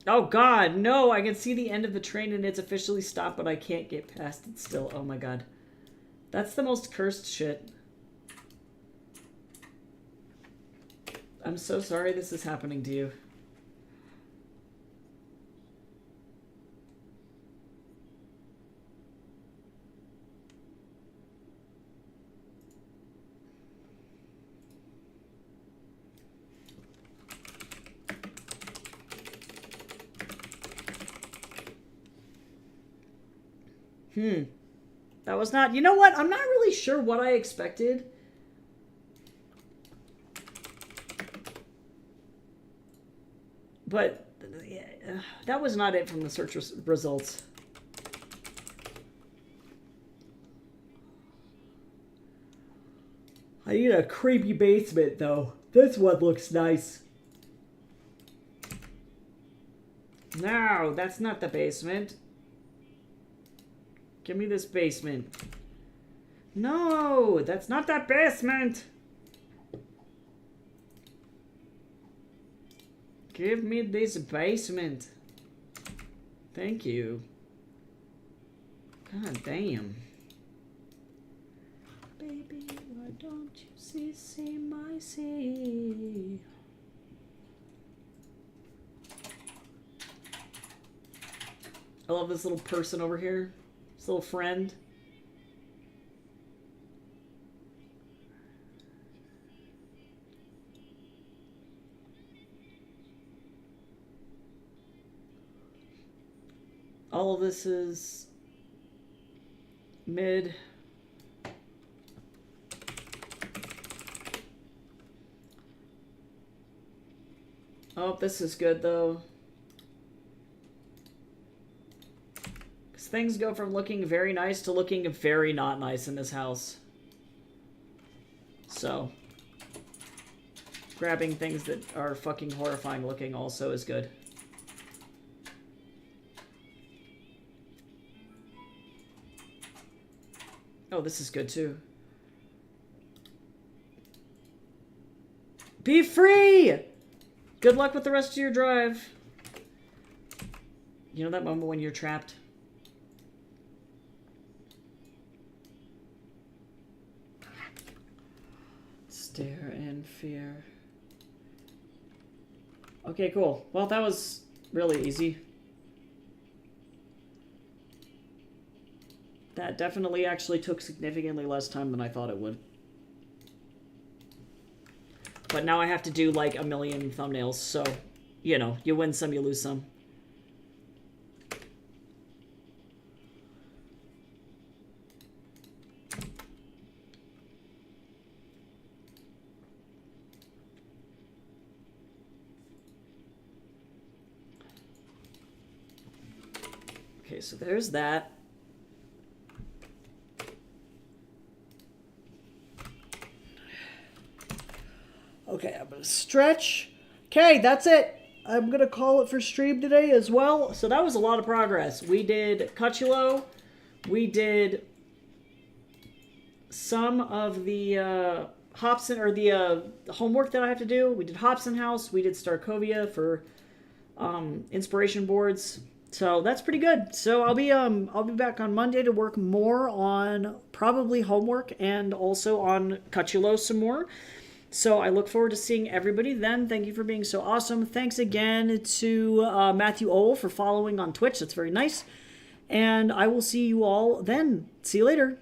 Oh God, no! I can see the end of the train and it's officially stopped, but I can't get past it still. Oh my God. That's the most cursed shit. I'm so sorry this is happening to you. That was not... You know what? I'm not really sure what I expected. But that was not it from the search results. I need a creepy basement, though. This one looks nice. No, that's not the basement. Give me this basement. No, that's not that basement. Give me this basement. Thank you. God damn. Baby, why don't you see my sea? I love this little person over here. His little friend. All of this is mid. Oh, this is good though. Because things go from looking very nice to looking very not nice in this house. So, grabbing things that are fucking horrifying looking also is good. Oh, this is good too. Be free! Good luck with the rest of your drive. You know that moment when you're trapped? Stare in fear. Okay, cool. Well, that was really easy. That definitely actually took significantly less time than I thought it would. But now I have to do like a million thumbnails, so, you know, you win some, you lose some. Okay, so there's that. Okay, I'm gonna stretch. Okay, that's it. I'm gonna call it for stream today as well. So that was a lot of progress. We did Cuchulo. We did some of the Hobson, or the homework that I have to do. We did Hobson House. We did Starkovia for inspiration boards. So that's pretty good. So I'll be back on Monday to work more on probably homework and also on Cuchulo some more. So I look forward to seeing everybody then. Thank you for being so awesome. Thanks again to Matthew Owl for following on Twitch. That's very nice. And I will see you all then. See you later.